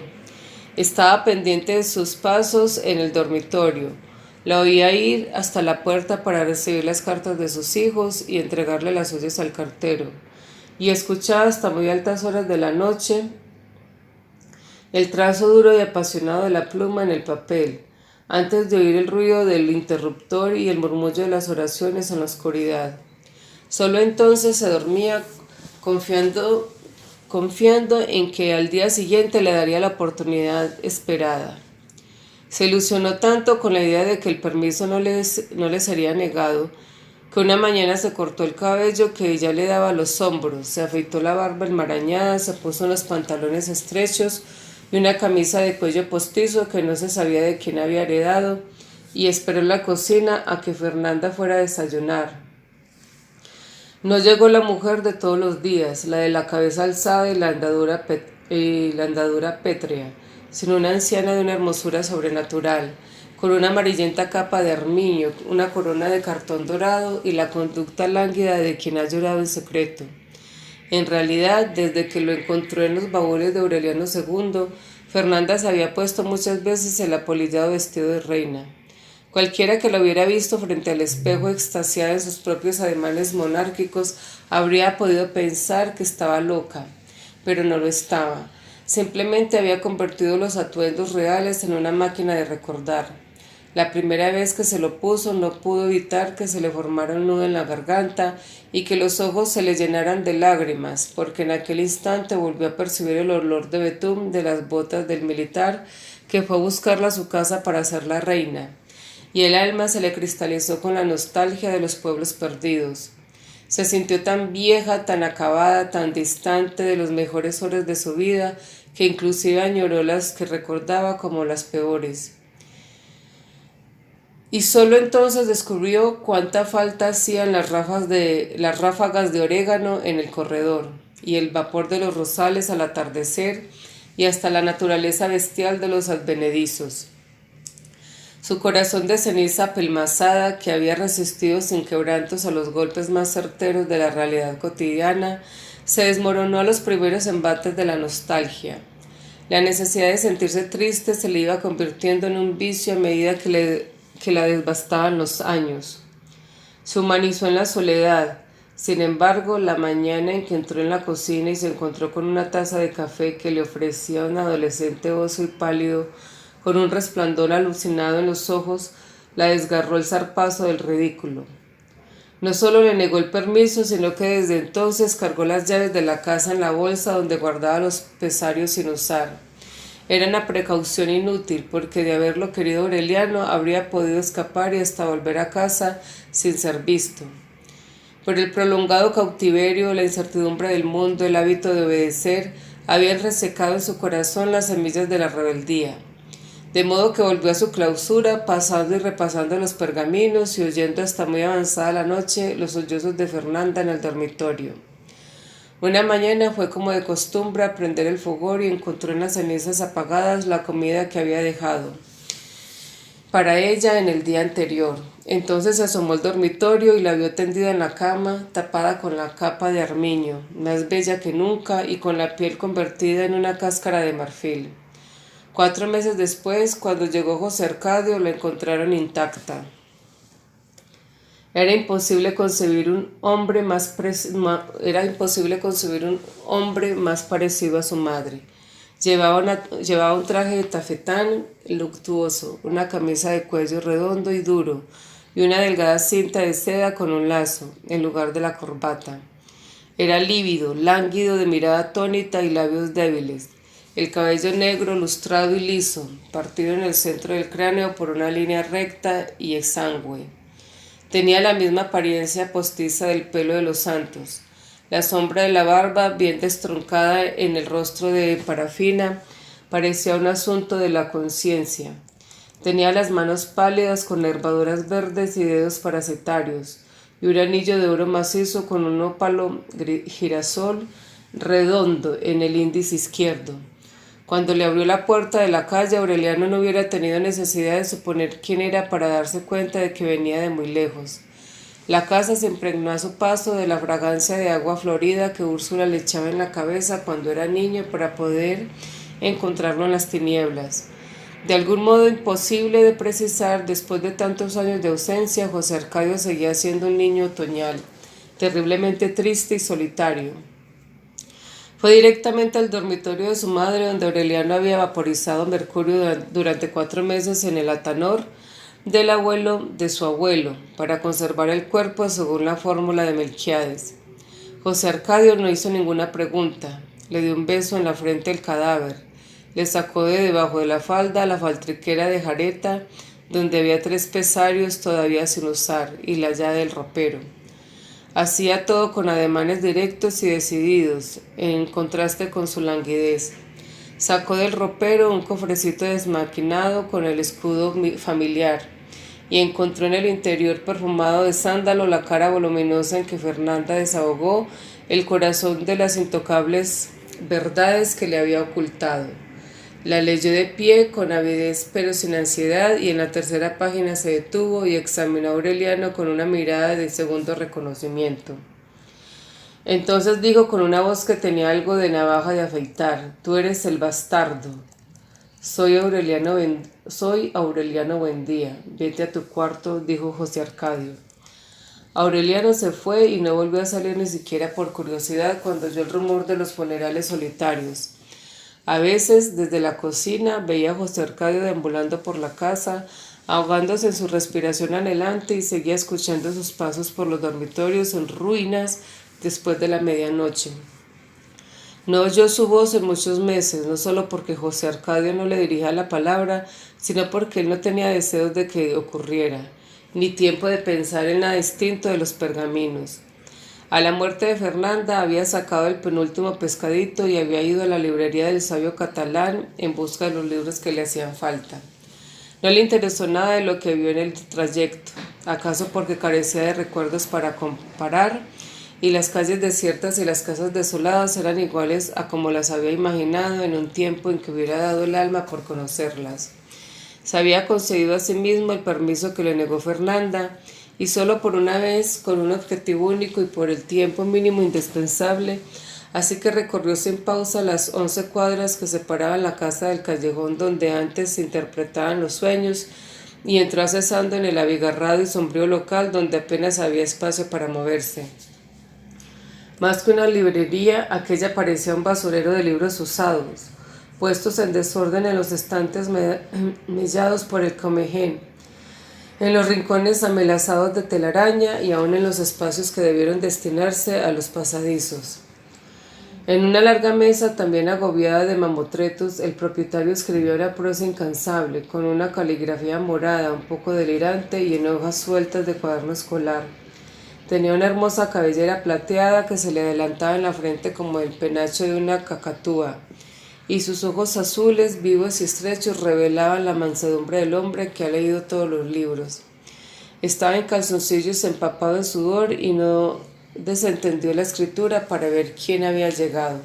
Estaba pendiente de sus pasos en el dormitorio. La oía ir hasta la puerta para recibir las cartas de sus hijos y entregarle las suyas al cartero. Y escuchaba hasta muy altas horas de la noche el trazo duro y apasionado de la pluma en el papel, antes de oír el ruido del interruptor y el murmullo de las oraciones en la oscuridad. Solo entonces se dormía confiando en que al día siguiente le daría la oportunidad esperada. Se ilusionó tanto con la idea de que el permiso no le sería negado, que una mañana se cortó el cabello que ya le daba a los hombros, se afeitó la barba enmarañada, se puso unos pantalones estrechos y una camisa de cuello postizo que no se sabía de quién había heredado, y esperó en la cocina a que Fernanda fuera a desayunar. No llegó la mujer de todos los días, la de la cabeza alzada y la andadura pétrea, sino una anciana de una hermosura sobrenatural, con una amarillenta capa de armiño, una corona de cartón dorado y la conducta lánguida de quien ha llorado en secreto. En realidad, desde que lo encontró en los baúles de Aureliano II, Fernanda se había puesto muchas veces el apolillado vestido de reina. Cualquiera que lo hubiera visto frente al espejo extasiada en sus propios ademanes monárquicos habría podido pensar que estaba loca, pero no lo estaba. Simplemente había convertido los atuendos reales en una máquina de recordar. La primera vez que se lo puso no pudo evitar que se le formara un nudo en la garganta y que los ojos se le llenaran de lágrimas, porque en aquel instante volvió a percibir el olor de betún de las botas del militar que fue a buscarla a su casa para hacerla reina, y el alma se le cristalizó con la nostalgia de los pueblos perdidos. Se sintió tan vieja, tan acabada, tan distante de las mejores horas de su vida, que inclusive añoró las que recordaba como las peores. Y solo entonces descubrió cuánta falta hacían las ráfagas de orégano en el corredor, y el vapor de los rosales al atardecer, y hasta la naturaleza bestial de los advenedizos. Su corazón de ceniza apelmazada, que había resistido sin quebrantos a los golpes más certeros de la realidad cotidiana, se desmoronó a los primeros embates de la nostalgia. La necesidad de sentirse triste se le iba convirtiendo en un vicio a medida que la devastaban los años. Se humanizó en la soledad. Sin embargo, la mañana en que entró en la cocina y se encontró con una taza de café que le ofrecía un adolescente oso y pálido, con un resplandor alucinado en los ojos, la desgarró el zarpazo del ridículo. No solo le negó el permiso, sino que desde entonces cargó las llaves de la casa en la bolsa donde guardaba los pesarios sin usar. Era una precaución inútil, porque de haberlo querido Aureliano habría podido escapar y hasta volver a casa sin ser visto. Por el prolongado cautiverio, la incertidumbre del mundo, el hábito de obedecer, habían resecado en su corazón las semillas de la rebeldía. De modo que volvió a su clausura, pasando y repasando los pergaminos y oyendo hasta muy avanzada la noche los sollozos de Fernanda en el dormitorio. Una mañana fue como de costumbre a prender el fogón y encontró en las cenizas apagadas la comida que había dejado para ella en el día anterior. Entonces se asomó al dormitorio y la vio tendida en la cama, tapada con la capa de armiño, más bella que nunca y con la piel convertida en una cáscara de marfil. 4 meses después, cuando llegó José Arcadio, la encontraron intacta. Era imposible concebir un hombre más parecido a su madre. Llevaba un traje de tafetán luctuoso, una camisa de cuello redondo y duro, y una delgada cinta de seda con un lazo, en lugar de la corbata. Era lívido, lánguido, de mirada atónita y labios débiles. El cabello negro, lustrado y liso, partido en el centro del cráneo por una línea recta y exangüe. Tenía la misma apariencia postiza del pelo de los santos. La sombra de la barba, bien destroncada en el rostro de parafina, parecía un asunto de la conciencia. Tenía las manos pálidas con nervaduras verdes y dedos parasitarios, y un anillo de oro macizo con un ópalo girasol redondo en el índice izquierdo. Cuando le abrió la puerta de la calle, Aureliano no hubiera tenido necesidad de suponer quién era para darse cuenta de que venía de muy lejos. La casa se impregnó a su paso de la fragancia de agua florida que Úrsula le echaba en la cabeza cuando era niño para poder encontrarlo en las tinieblas. De algún modo imposible de precisar, después de tantos años de ausencia, José Arcadio seguía siendo un niño otoñal, terriblemente triste y solitario. Fue directamente al dormitorio de su madre, donde Aureliano había vaporizado mercurio durante 4 meses en el atanor del abuelo de su abuelo, para conservar el cuerpo según la fórmula de Melquiades. José Arcadio no hizo ninguna pregunta. Le dio un beso en la frente del cadáver. Le sacó de debajo de la falda la faltriquera de jareta, donde había 3 pesarios todavía sin usar, y la llave del ropero. Hacía todo con ademanes directos y decididos, en contraste con su languidez. Sacó del ropero un cofrecito desmaquinado con el escudo familiar, y encontró en el interior perfumado de sándalo la cara voluminosa en que Fernanda desahogó el corazón de las intocables verdades que le había ocultado. La leyó de pie, con avidez pero sin ansiedad, y en la 3ª página se detuvo y examinó a Aureliano con una mirada de segundo reconocimiento. Entonces dijo con una voz que tenía algo de navaja de afeitar: «Tú eres el bastardo». Soy Aureliano Buendía. Vete a tu cuarto», dijo José Arcadio. Aureliano se fue y no volvió a salir ni siquiera por curiosidad cuando oyó el rumor de los funerales solitarios. A veces, desde la cocina, veía a José Arcadio deambulando por la casa, ahogándose en su respiración anhelante, y seguía escuchando sus pasos por los dormitorios en ruinas después de la medianoche. No oyó su voz en muchos meses, no solo porque José Arcadio no le dirigía la palabra, sino porque él no tenía deseos de que ocurriera, ni tiempo de pensar en nada distinto de los pergaminos. A la muerte de Fernanda había sacado el penúltimo pescadito y había ido a la librería del sabio catalán en busca de los libros que le hacían falta. No le interesó nada de lo que vio en el trayecto, acaso porque carecía de recuerdos para comparar, y las calles desiertas y las casas desoladas eran iguales a como las había imaginado en un tiempo en que hubiera dado el alma por conocerlas. Se había concedido a sí mismo el permiso que le negó Fernanda, y solo por una vez, con un objetivo único y por el tiempo mínimo indispensable, así que recorrió sin pausa las 11 cuadras que separaban la casa del callejón donde antes se interpretaban los sueños, y entró cesando en el abigarrado y sombrío local donde apenas había espacio para moverse. Más que una librería, aquella parecía un basurero de libros usados, puestos en desorden en los estantes mellados por el comején, en los rincones amelazados de telaraña y aún en los espacios que debieron destinarse a los pasadizos. En una larga mesa, también agobiada de mamotretos, el propietario escribió una prosa incansable, con una caligrafía morada, un poco delirante y en hojas sueltas de cuaderno escolar. Tenía una hermosa cabellera plateada que se le adelantaba en la frente como el penacho de una cacatúa, y sus ojos azules, vivos y estrechos, revelaban la mansedumbre del hombre que ha leído todos los libros. Estaba en calzoncillos, empapado en sudor, y no desentendió la escritura para ver quién había llegado.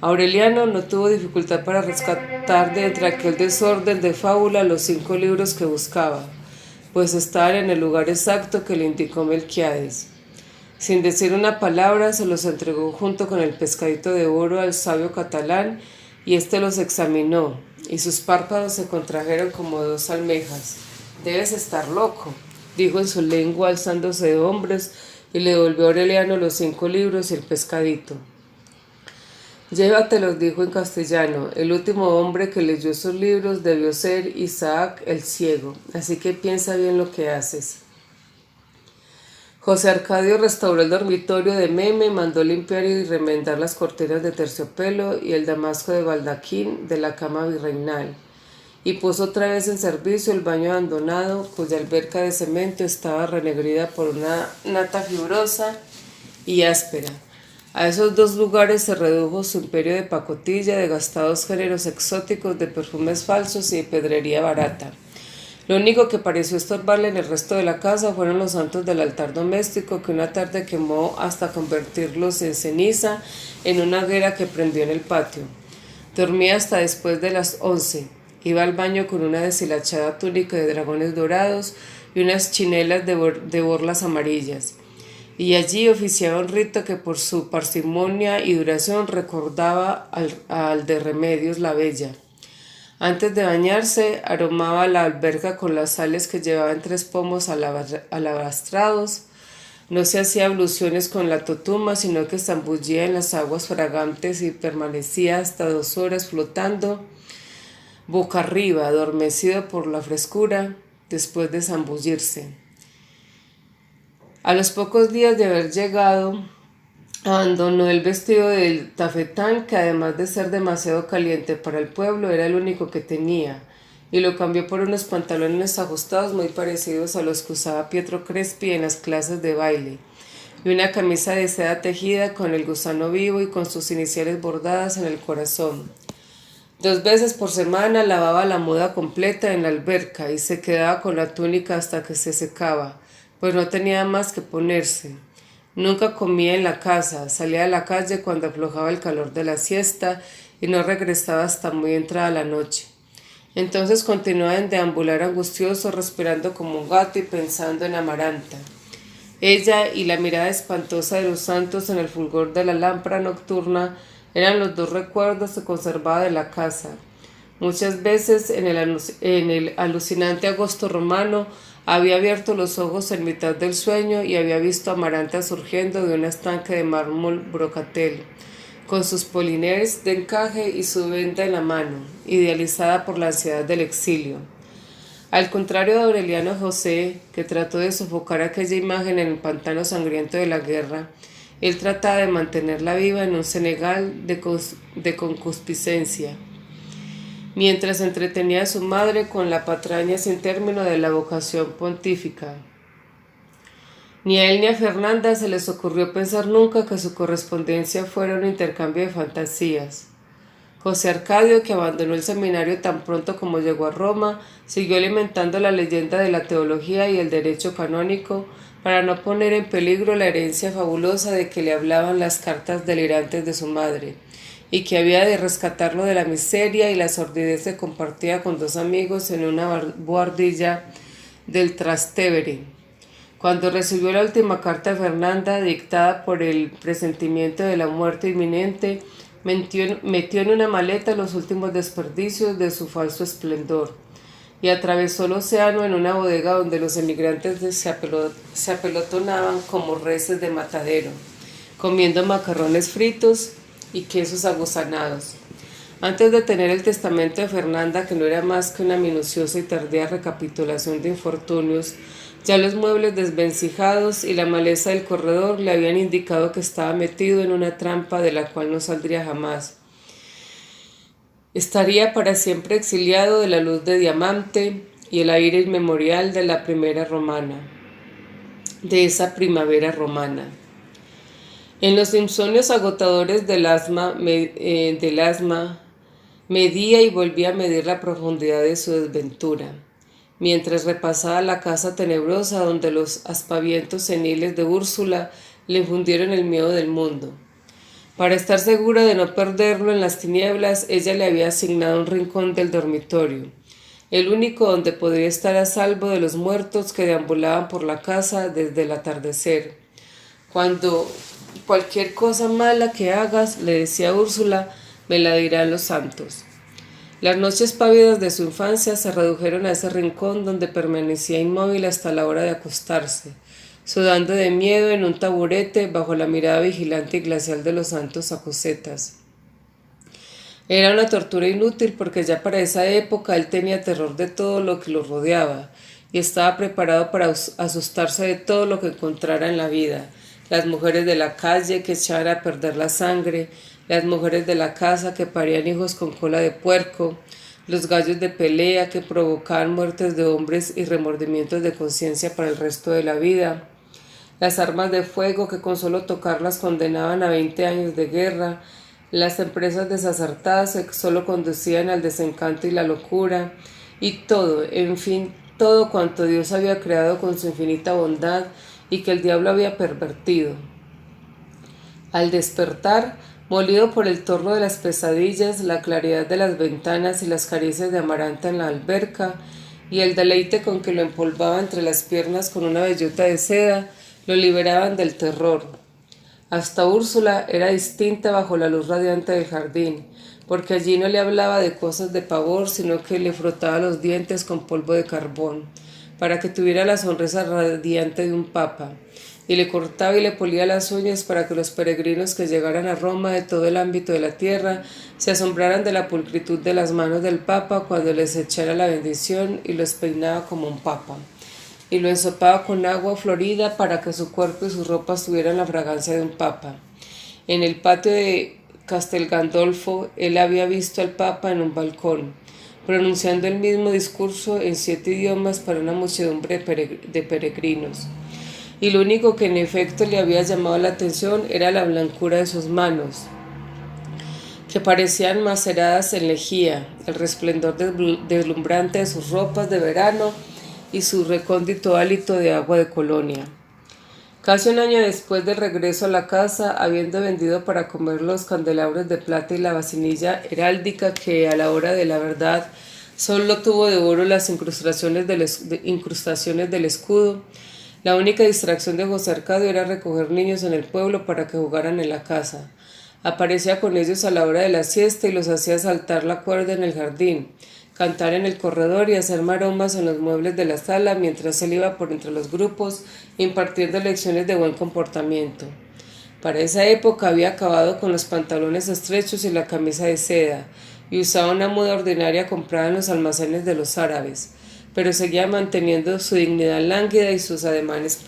Aureliano no tuvo dificultad para rescatar de entre aquel desorden de fábula los 5 libros que buscaba, pues estaban en el lugar exacto que le indicó Melquiades. Sin decir una palabra, se los entregó junto con el pescadito de oro al sabio catalán, y éste los examinó, y sus párpados se contrajeron como 2 almejas. «Debes estar loco», dijo en su lengua, alzándose de hombros, y le devolvió a Aureliano los 5 libros y el pescadito. «Llévatelos», dijo en castellano. «El último hombre que leyó esos libros debió ser Isaac el ciego, así que piensa bien lo que haces». José Arcadio restauró el dormitorio de Meme, mandó limpiar y remendar las cortinas de terciopelo y el damasco de baldaquín de la cama virreinal, y puso otra vez en servicio el baño abandonado, cuya alberca de cemento estaba renegrida por una nata fibrosa y áspera. A esos 2 lugares se redujo su imperio de pacotilla, de gastados géneros exóticos, de perfumes falsos y de pedrería barata. Lo único que pareció estorbarle en el resto de la casa fueron los santos del altar doméstico, que una tarde quemó hasta convertirlos en ceniza en una hoguera que prendió en el patio. Dormía hasta después de las 11. Iba al baño con una deshilachada túnica de dragones dorados y unas chinelas de borlas amarillas, y allí oficiaba un rito que por su parsimonia y duración recordaba al de Remedios la Bella. Antes de bañarse, aromaba la alberca con las sales que llevaba en 3 pomos alabastrados, No se hacía abluciones con la totuma, sino que zambullía en las aguas fragantes y permanecía hasta 2 horas flotando boca arriba, adormecido por la frescura, después de zambullirse. A los pocos días de haber llegado, abandonó el vestido del tafetán, que además de ser demasiado caliente para el pueblo, era el único que tenía, y lo cambió por unos pantalones ajustados muy parecidos a los que usaba Pietro Crespi en las clases de baile, y una camisa de seda tejida con el gusano vivo y con sus iniciales bordadas en el corazón. 2 veces por semana lavaba la muda completa en la alberca y se quedaba con la túnica hasta que se secaba, pues no tenía más que ponerse. Nunca comía en la casa, salía a la calle cuando aflojaba el calor de la siesta y no regresaba hasta muy entrada la noche. Entonces continuaba en deambular angustioso, respirando como un gato y pensando en Amaranta. Ella y la mirada espantosa de los santos en el fulgor de la lámpara nocturna eran los 2 recuerdos que conservaba de la casa. Muchas veces en el alucinante agosto romano había abierto los ojos en mitad del sueño y había visto a Amaranta surgiendo de un estanque de mármol brocatel, con sus poliners de encaje y su venda en la mano, idealizada por la ansiedad del exilio. Al contrario de Aureliano José, que trató de sofocar aquella imagen en el pantano sangriento de la guerra, él trataba de mantenerla viva en un Senegal de concupiscencia, mientras entretenía a su madre con la patraña sin término de la vocación pontífica. Ni a él ni a Fernanda se les ocurrió pensar nunca que su correspondencia fuera un intercambio de fantasías. José Arcadio, que abandonó el seminario tan pronto como llegó a Roma, siguió alimentando la leyenda de la teología y el derecho canónico para no poner en peligro la herencia fabulosa de que le hablaban las cartas delirantes de su madre, y que había de rescatarlo de la miseria y la sordidez que compartía con 2 amigos en una buhardilla del Trastevere. Cuando recibió la última carta de Fernanda, dictada por el presentimiento de la muerte inminente, metió en una maleta los últimos desperdicios de su falso esplendor y atravesó el océano en una bodega donde los emigrantes se apelotonaban como reses de matadero, comiendo macarrones fritos y quesos aguzanados. Antes de tener el testamento de Fernanda, que no era más que una minuciosa y tardía recapitulación de infortunios, ya los muebles desvencijados y la maleza del corredor le habían indicado que estaba metido en una trampa de la cual no saldría jamás. Estaría para siempre exiliado de la luz de diamante y el aire inmemorial de la primavera romana. En los insomnios agotadores del asma, medía y volvía a medir la profundidad de su desventura, mientras repasaba la casa tenebrosa donde los aspavientos seniles de Úrsula le infundieron el miedo del mundo. Para estar segura de no perderlo en las tinieblas, ella le había asignado un rincón del dormitorio, el único donde podría estar a salvo de los muertos que deambulaban por la casa desde el atardecer. Cuando cualquier cosa mala que hagas, le decía Úrsula, me la dirán los santos. Las noches pávidas de su infancia se redujeron a ese rincón donde permanecía inmóvil hasta la hora de acostarse, sudando de miedo en un taburete bajo la mirada vigilante y glacial de los santos acocetas. Era una tortura inútil porque ya para esa época él tenía terror de todo lo que lo rodeaba y estaba preparado para asustarse de todo lo que encontrara en la vida: las mujeres de la calle que echaban a perder la sangre, las mujeres de la casa que parían hijos con cola de puerco, los gallos de pelea que provocaban muertes de hombres y remordimientos de conciencia para el resto de la vida, las armas de fuego que con solo tocarlas condenaban a 20 años de guerra, las empresas desacertadas que solo conducían al desencanto y la locura, y todo, en fin, todo cuanto Dios había creado con su infinita bondad y que el diablo había pervertido. Al despertar, molido por el torno de las pesadillas, la claridad de las ventanas y las caricias de Amaranta en la alberca, y el deleite con que lo empolvaba entre las piernas con una bellota de seda, lo liberaban del terror. Hasta Úrsula era distinta bajo la luz radiante del jardín, porque allí no le hablaba de cosas de pavor, sino que le frotaba los dientes con polvo de carbón, para que tuviera la sonrisa radiante de un papa, y le cortaba y le polía las uñas para que los peregrinos que llegaran a Roma de todo el ámbito de la tierra se asombraran de la pulcritud de las manos del Papa cuando les echara la bendición y los peinaba como un papa, y lo ensopaba con agua florida para que su cuerpo y sus ropas tuvieran la fragancia de un papa. En el patio de Castel Gandolfo él había visto al Papa en un balcón, pronunciando el mismo discurso en 7 idiomas para una muchedumbre de peregrinos. Y lo único que en efecto le había llamado la atención era la blancura de sus manos, que parecían maceradas en lejía, el resplendor deslumbrante de sus ropas de verano y su recóndito hálito de agua de Colonia. Casi un año después del regreso a la casa, habiendo vendido para comer los candelabros de plata y la vasinilla heráldica que a la hora de la verdad solo tuvo de oro las incrustaciones del escudo, la única distracción de José Arcadio era recoger niños en el pueblo para que jugaran en la casa. Aparecía con ellos a la hora de la siesta y los hacía saltar la cuerda en el jardín, cantar en el corredor y hacer maromas en los muebles de la sala mientras él iba por entre los grupos impartiendo lecciones de buen comportamiento. Para esa época había acabado con los pantalones estrechos y la camisa de seda y usaba una muda ordinaria comprada en los almacenes de los árabes, pero seguía manteniendo su dignidad lánguida y sus ademanes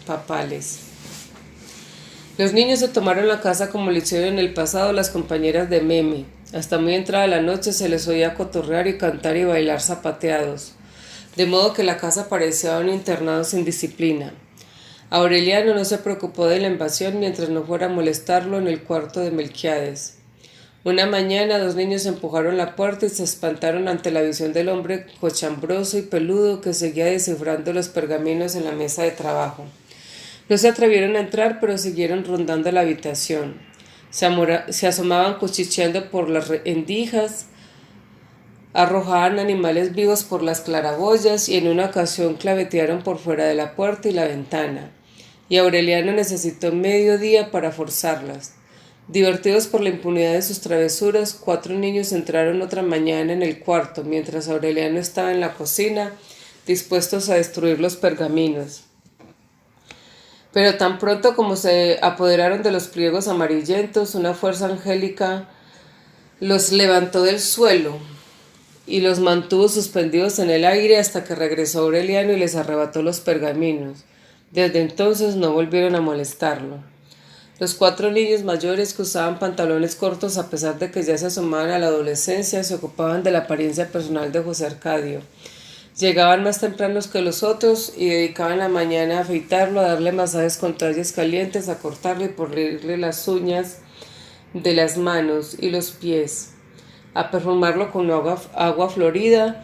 papales. Los niños se tomaron la casa como lo hicieron en el pasado las compañeras de Meme. Hasta muy entrada la noche se les oía cotorrear y cantar y bailar zapateados, de modo que la casa parecía un internado sin disciplina. Aureliano no se preocupó de la invasión mientras no fuera a molestarlo en el cuarto de Melquiades. Una mañana 2 niños empujaron la puerta y se espantaron ante la visión del hombre cochambroso y peludo que seguía descifrando los pergaminos en la mesa de trabajo. No se atrevieron a entrar, pero siguieron rondando la habitación. Se asomaban cuchicheando por las rendijas, arrojaban animales vivos por las claraboyas y en una ocasión clavetearon por fuera de la puerta y la ventana. Y Aureliano necesitó medio día para forzarlas. Divertidos por la impunidad de sus travesuras, 4 niños entraron otra mañana en el cuarto, mientras Aureliano estaba en la cocina, dispuestos a destruir los pergaminos. Pero tan pronto como se apoderaron de los pliegos amarillentos, una fuerza angélica los levantó del suelo y los mantuvo suspendidos en el aire hasta que regresó Aureliano y les arrebató los pergaminos. Desde entonces no volvieron a molestarlo. Los 4 niños mayores que usaban pantalones cortos a pesar de que ya se asomaban a la adolescencia se ocupaban de la apariencia personal de José Arcadio. Llegaban más tempranos que los otros y dedicaban la mañana a afeitarlo, a darle masajes con toallas calientes, a cortarle y pulirle las uñas de las manos y los pies, a perfumarlo con agua florida.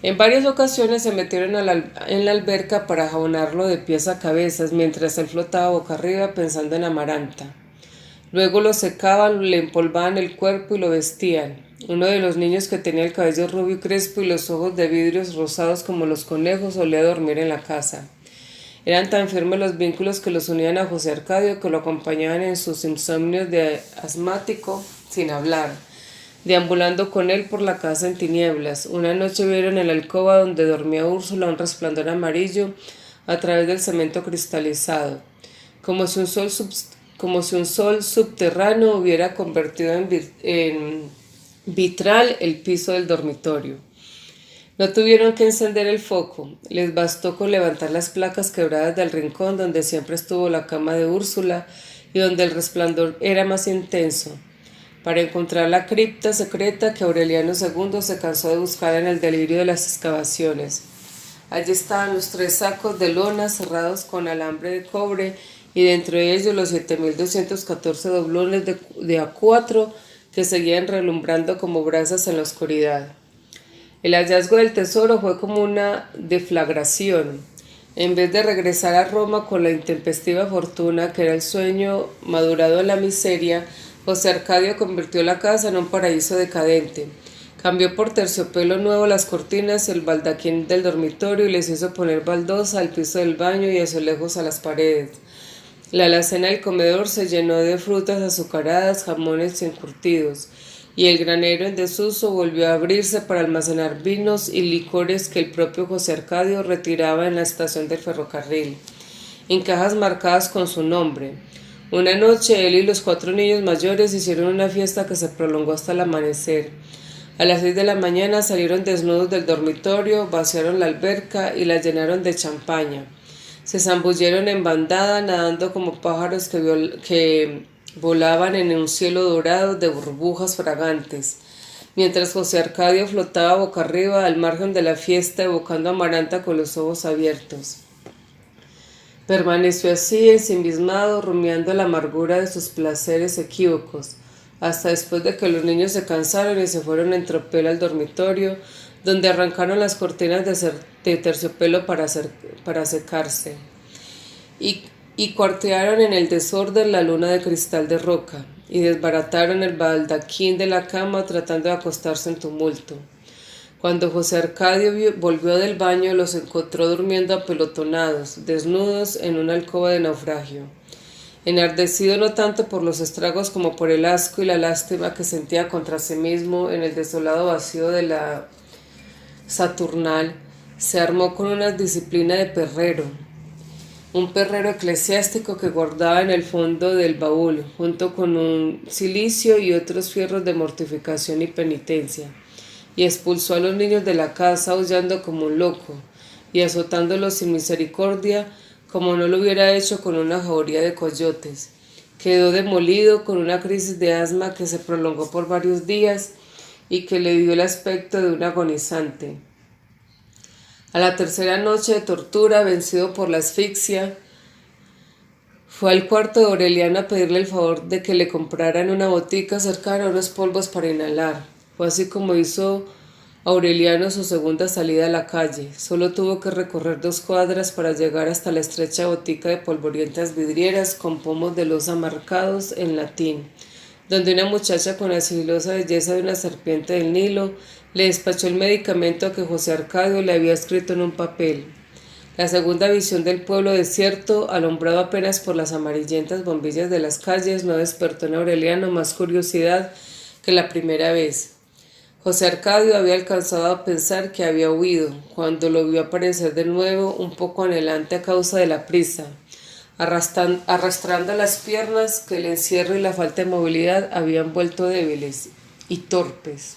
En varias ocasiones se metieron en la alberca para jabonarlo de pies a cabezas mientras él flotaba boca arriba pensando en Amaranta. Luego lo secaban, le empolvaban el cuerpo y lo vestían. Uno de los niños, que tenía el cabello rubio y crespo y los ojos de vidrios rosados como los conejos, solía dormir en la casa. Eran tan firmes los vínculos que los unían a José Arcadio que lo acompañaban en sus insomnios de asmático sin hablar, deambulando con él por la casa en tinieblas. Una noche vieron en la alcoba donde dormía Úrsula un resplandor amarillo a través del cemento cristalizado, como si un sol subterráneo hubiera convertido en vitral el piso del dormitorio. No tuvieron que encender el foco, les bastó con levantar las placas quebradas del rincón donde siempre estuvo la cama de Úrsula y donde el resplandor era más intenso, para encontrar la cripta secreta que Aureliano II se cansó de buscar en el delirio de las excavaciones. Allí estaban los 3 sacos de lona cerrados con alambre de cobre y dentro de ellos los 7.214 doblones de A4 que seguían relumbrando como brasas en la oscuridad. El hallazgo del tesoro fue como una deflagración. En vez de regresar a Roma con la intempestiva fortuna que era el sueño madurado en la miseria, José Arcadio convirtió la casa en un paraíso decadente. Cambió por terciopelo nuevo las cortinas y el baldaquín del dormitorio y les hizo poner baldosa al piso del baño y azulejos a las paredes. La alacena del comedor se llenó de frutas azucaradas, jamones y encurtidos, y el granero en desuso volvió a abrirse para almacenar vinos y licores que el propio José Arcadio retiraba en la estación del ferrocarril. en cajas marcadas con su nombre. Una noche él y los 4 niños mayores hicieron una fiesta que se prolongó hasta el amanecer. A las 6 de la mañana salieron desnudos del dormitorio, vaciaron la alberca y la llenaron de champaña. Se zambulleron en bandada, nadando como pájaros que volaban en un cielo dorado de burbujas fragantes, mientras José Arcadio flotaba boca arriba al margen de la fiesta, evocando a Amaranta con los ojos abiertos. Permaneció así, ensimismado, rumiando la amargura de sus placeres equívocos, hasta después de que los niños se cansaron y se fueron en tropel al dormitorio, donde arrancaron las cortinas de terciopelo para secarse, y cuartearon en el desorden la luna de cristal de roca, y desbarataron el baldaquín de la cama tratando de acostarse en tumulto. Cuando José Arcadio volvió del baño, los encontró durmiendo apelotonados, desnudos, en una alcoba de naufragio. Enardecido no tanto por los estragos como por el asco y la lástima que sentía contra sí mismo en el desolado vacío de la Saturnal, se armó con una disciplina de perrero, un perrero eclesiástico que guardaba en el fondo del baúl, junto con un cilicio y otros fierros de mortificación y penitencia, y expulsó a los niños de la casa aullando como un loco, y azotándolos sin misericordia, como no lo hubiera hecho con una jauría de coyotes. Quedó demolido con una crisis de asma que se prolongó por varios días y que le dio el aspecto de un agonizante. A la tercera noche de tortura, vencido por la asfixia, fue al cuarto de Aureliano a pedirle el favor de que le comprara en una botica cercana unos polvos para inhalar. Fue así como hizo Aureliano su segunda salida a la calle. Solo tuvo que recorrer 2 cuadras para llegar hasta la estrecha botica de polvorientas vidrieras con pomos de loza marcados en latín, donde una muchacha con la sigilosa belleza de una serpiente del Nilo le despachó el medicamento que José Arcadio le había escrito en un papel. La segunda visión del pueblo desierto, alumbrado apenas por las amarillentas bombillas de las calles, no despertó en Aureliano más curiosidad que la primera vez. José Arcadio había alcanzado a pensar que había huido, cuando lo vio aparecer de nuevo, un poco anhelante a causa de la prisa, arrastrando las piernas que el encierro y la falta de movilidad habían vuelto débiles y torpes.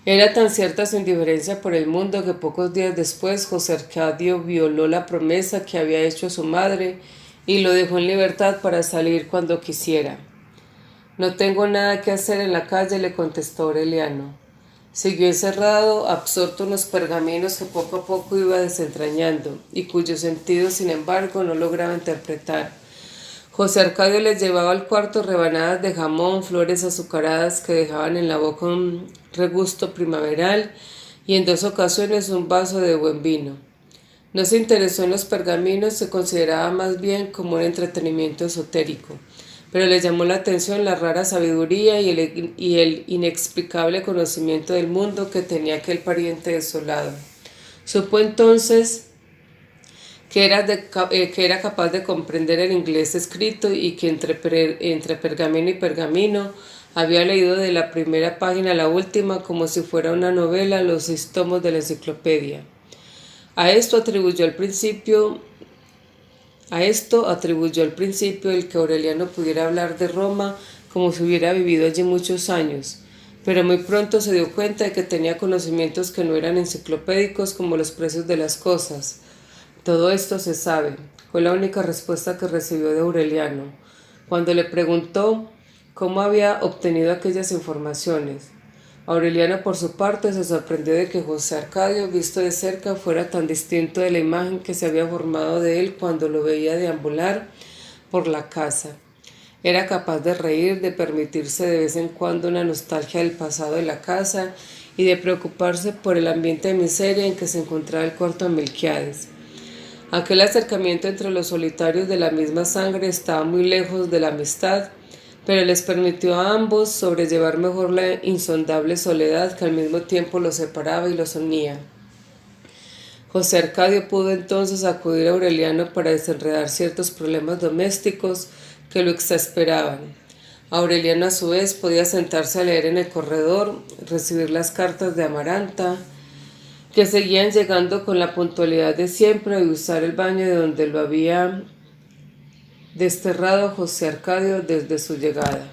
Era tan cierta su indiferencia por el mundo que pocos días después José Arcadio violó la promesa que había hecho a su madre y lo dejó en libertad para salir cuando quisiera. «No tengo nada que hacer en la calle», le contestó Aureliano. Siguió encerrado, absorto en los pergaminos que poco a poco iba desentrañando y cuyo sentido, sin embargo, no lograba interpretar. José Arcadio le llevaba al cuarto rebanadas de jamón, flores azucaradas que dejaban en la boca un regusto primaveral y en 2 ocasiones un vaso de buen vino. No se interesó en los pergaminos, se consideraba más bien como un entretenimiento esotérico, pero le llamó la atención la rara sabiduría y el inexplicable conocimiento del mundo que tenía aquel pariente desolado. Supo entonces que era capaz de comprender el inglés escrito y que entre pergamino y pergamino había leído de la primera página a la última como si fuera una novela los 6 tomos de la enciclopedia. A esto atribuyó al principio el que Aureliano pudiera hablar de Roma como si hubiera vivido allí muchos años, pero muy pronto se dio cuenta de que tenía conocimientos que no eran enciclopédicos como los precios de las cosas. «Todo esto se sabe», fue la única respuesta que recibió de Aureliano, cuando le preguntó cómo había obtenido aquellas informaciones. Aureliano, por su parte, se sorprendió de que José Arcadio, visto de cerca, fuera tan distinto de la imagen que se había formado de él cuando lo veía deambular por la casa. Era capaz de reír, de permitirse de vez en cuando una nostalgia del pasado de la casa y de preocuparse por el ambiente de miseria en que se encontraba el cuarto de Melquiades. Aquel acercamiento entre los solitarios de la misma sangre estaba muy lejos de la amistad, pero les permitió a ambos sobrellevar mejor la insondable soledad que al mismo tiempo los separaba y los unía. José Arcadio pudo entonces acudir a Aureliano para desenredar ciertos problemas domésticos que lo exasperaban. Aureliano a su vez podía sentarse a leer en el corredor, recibir las cartas de Amaranta, que seguían llegando con la puntualidad de siempre de usar el baño de donde lo había desterrado José Arcadio desde su llegada.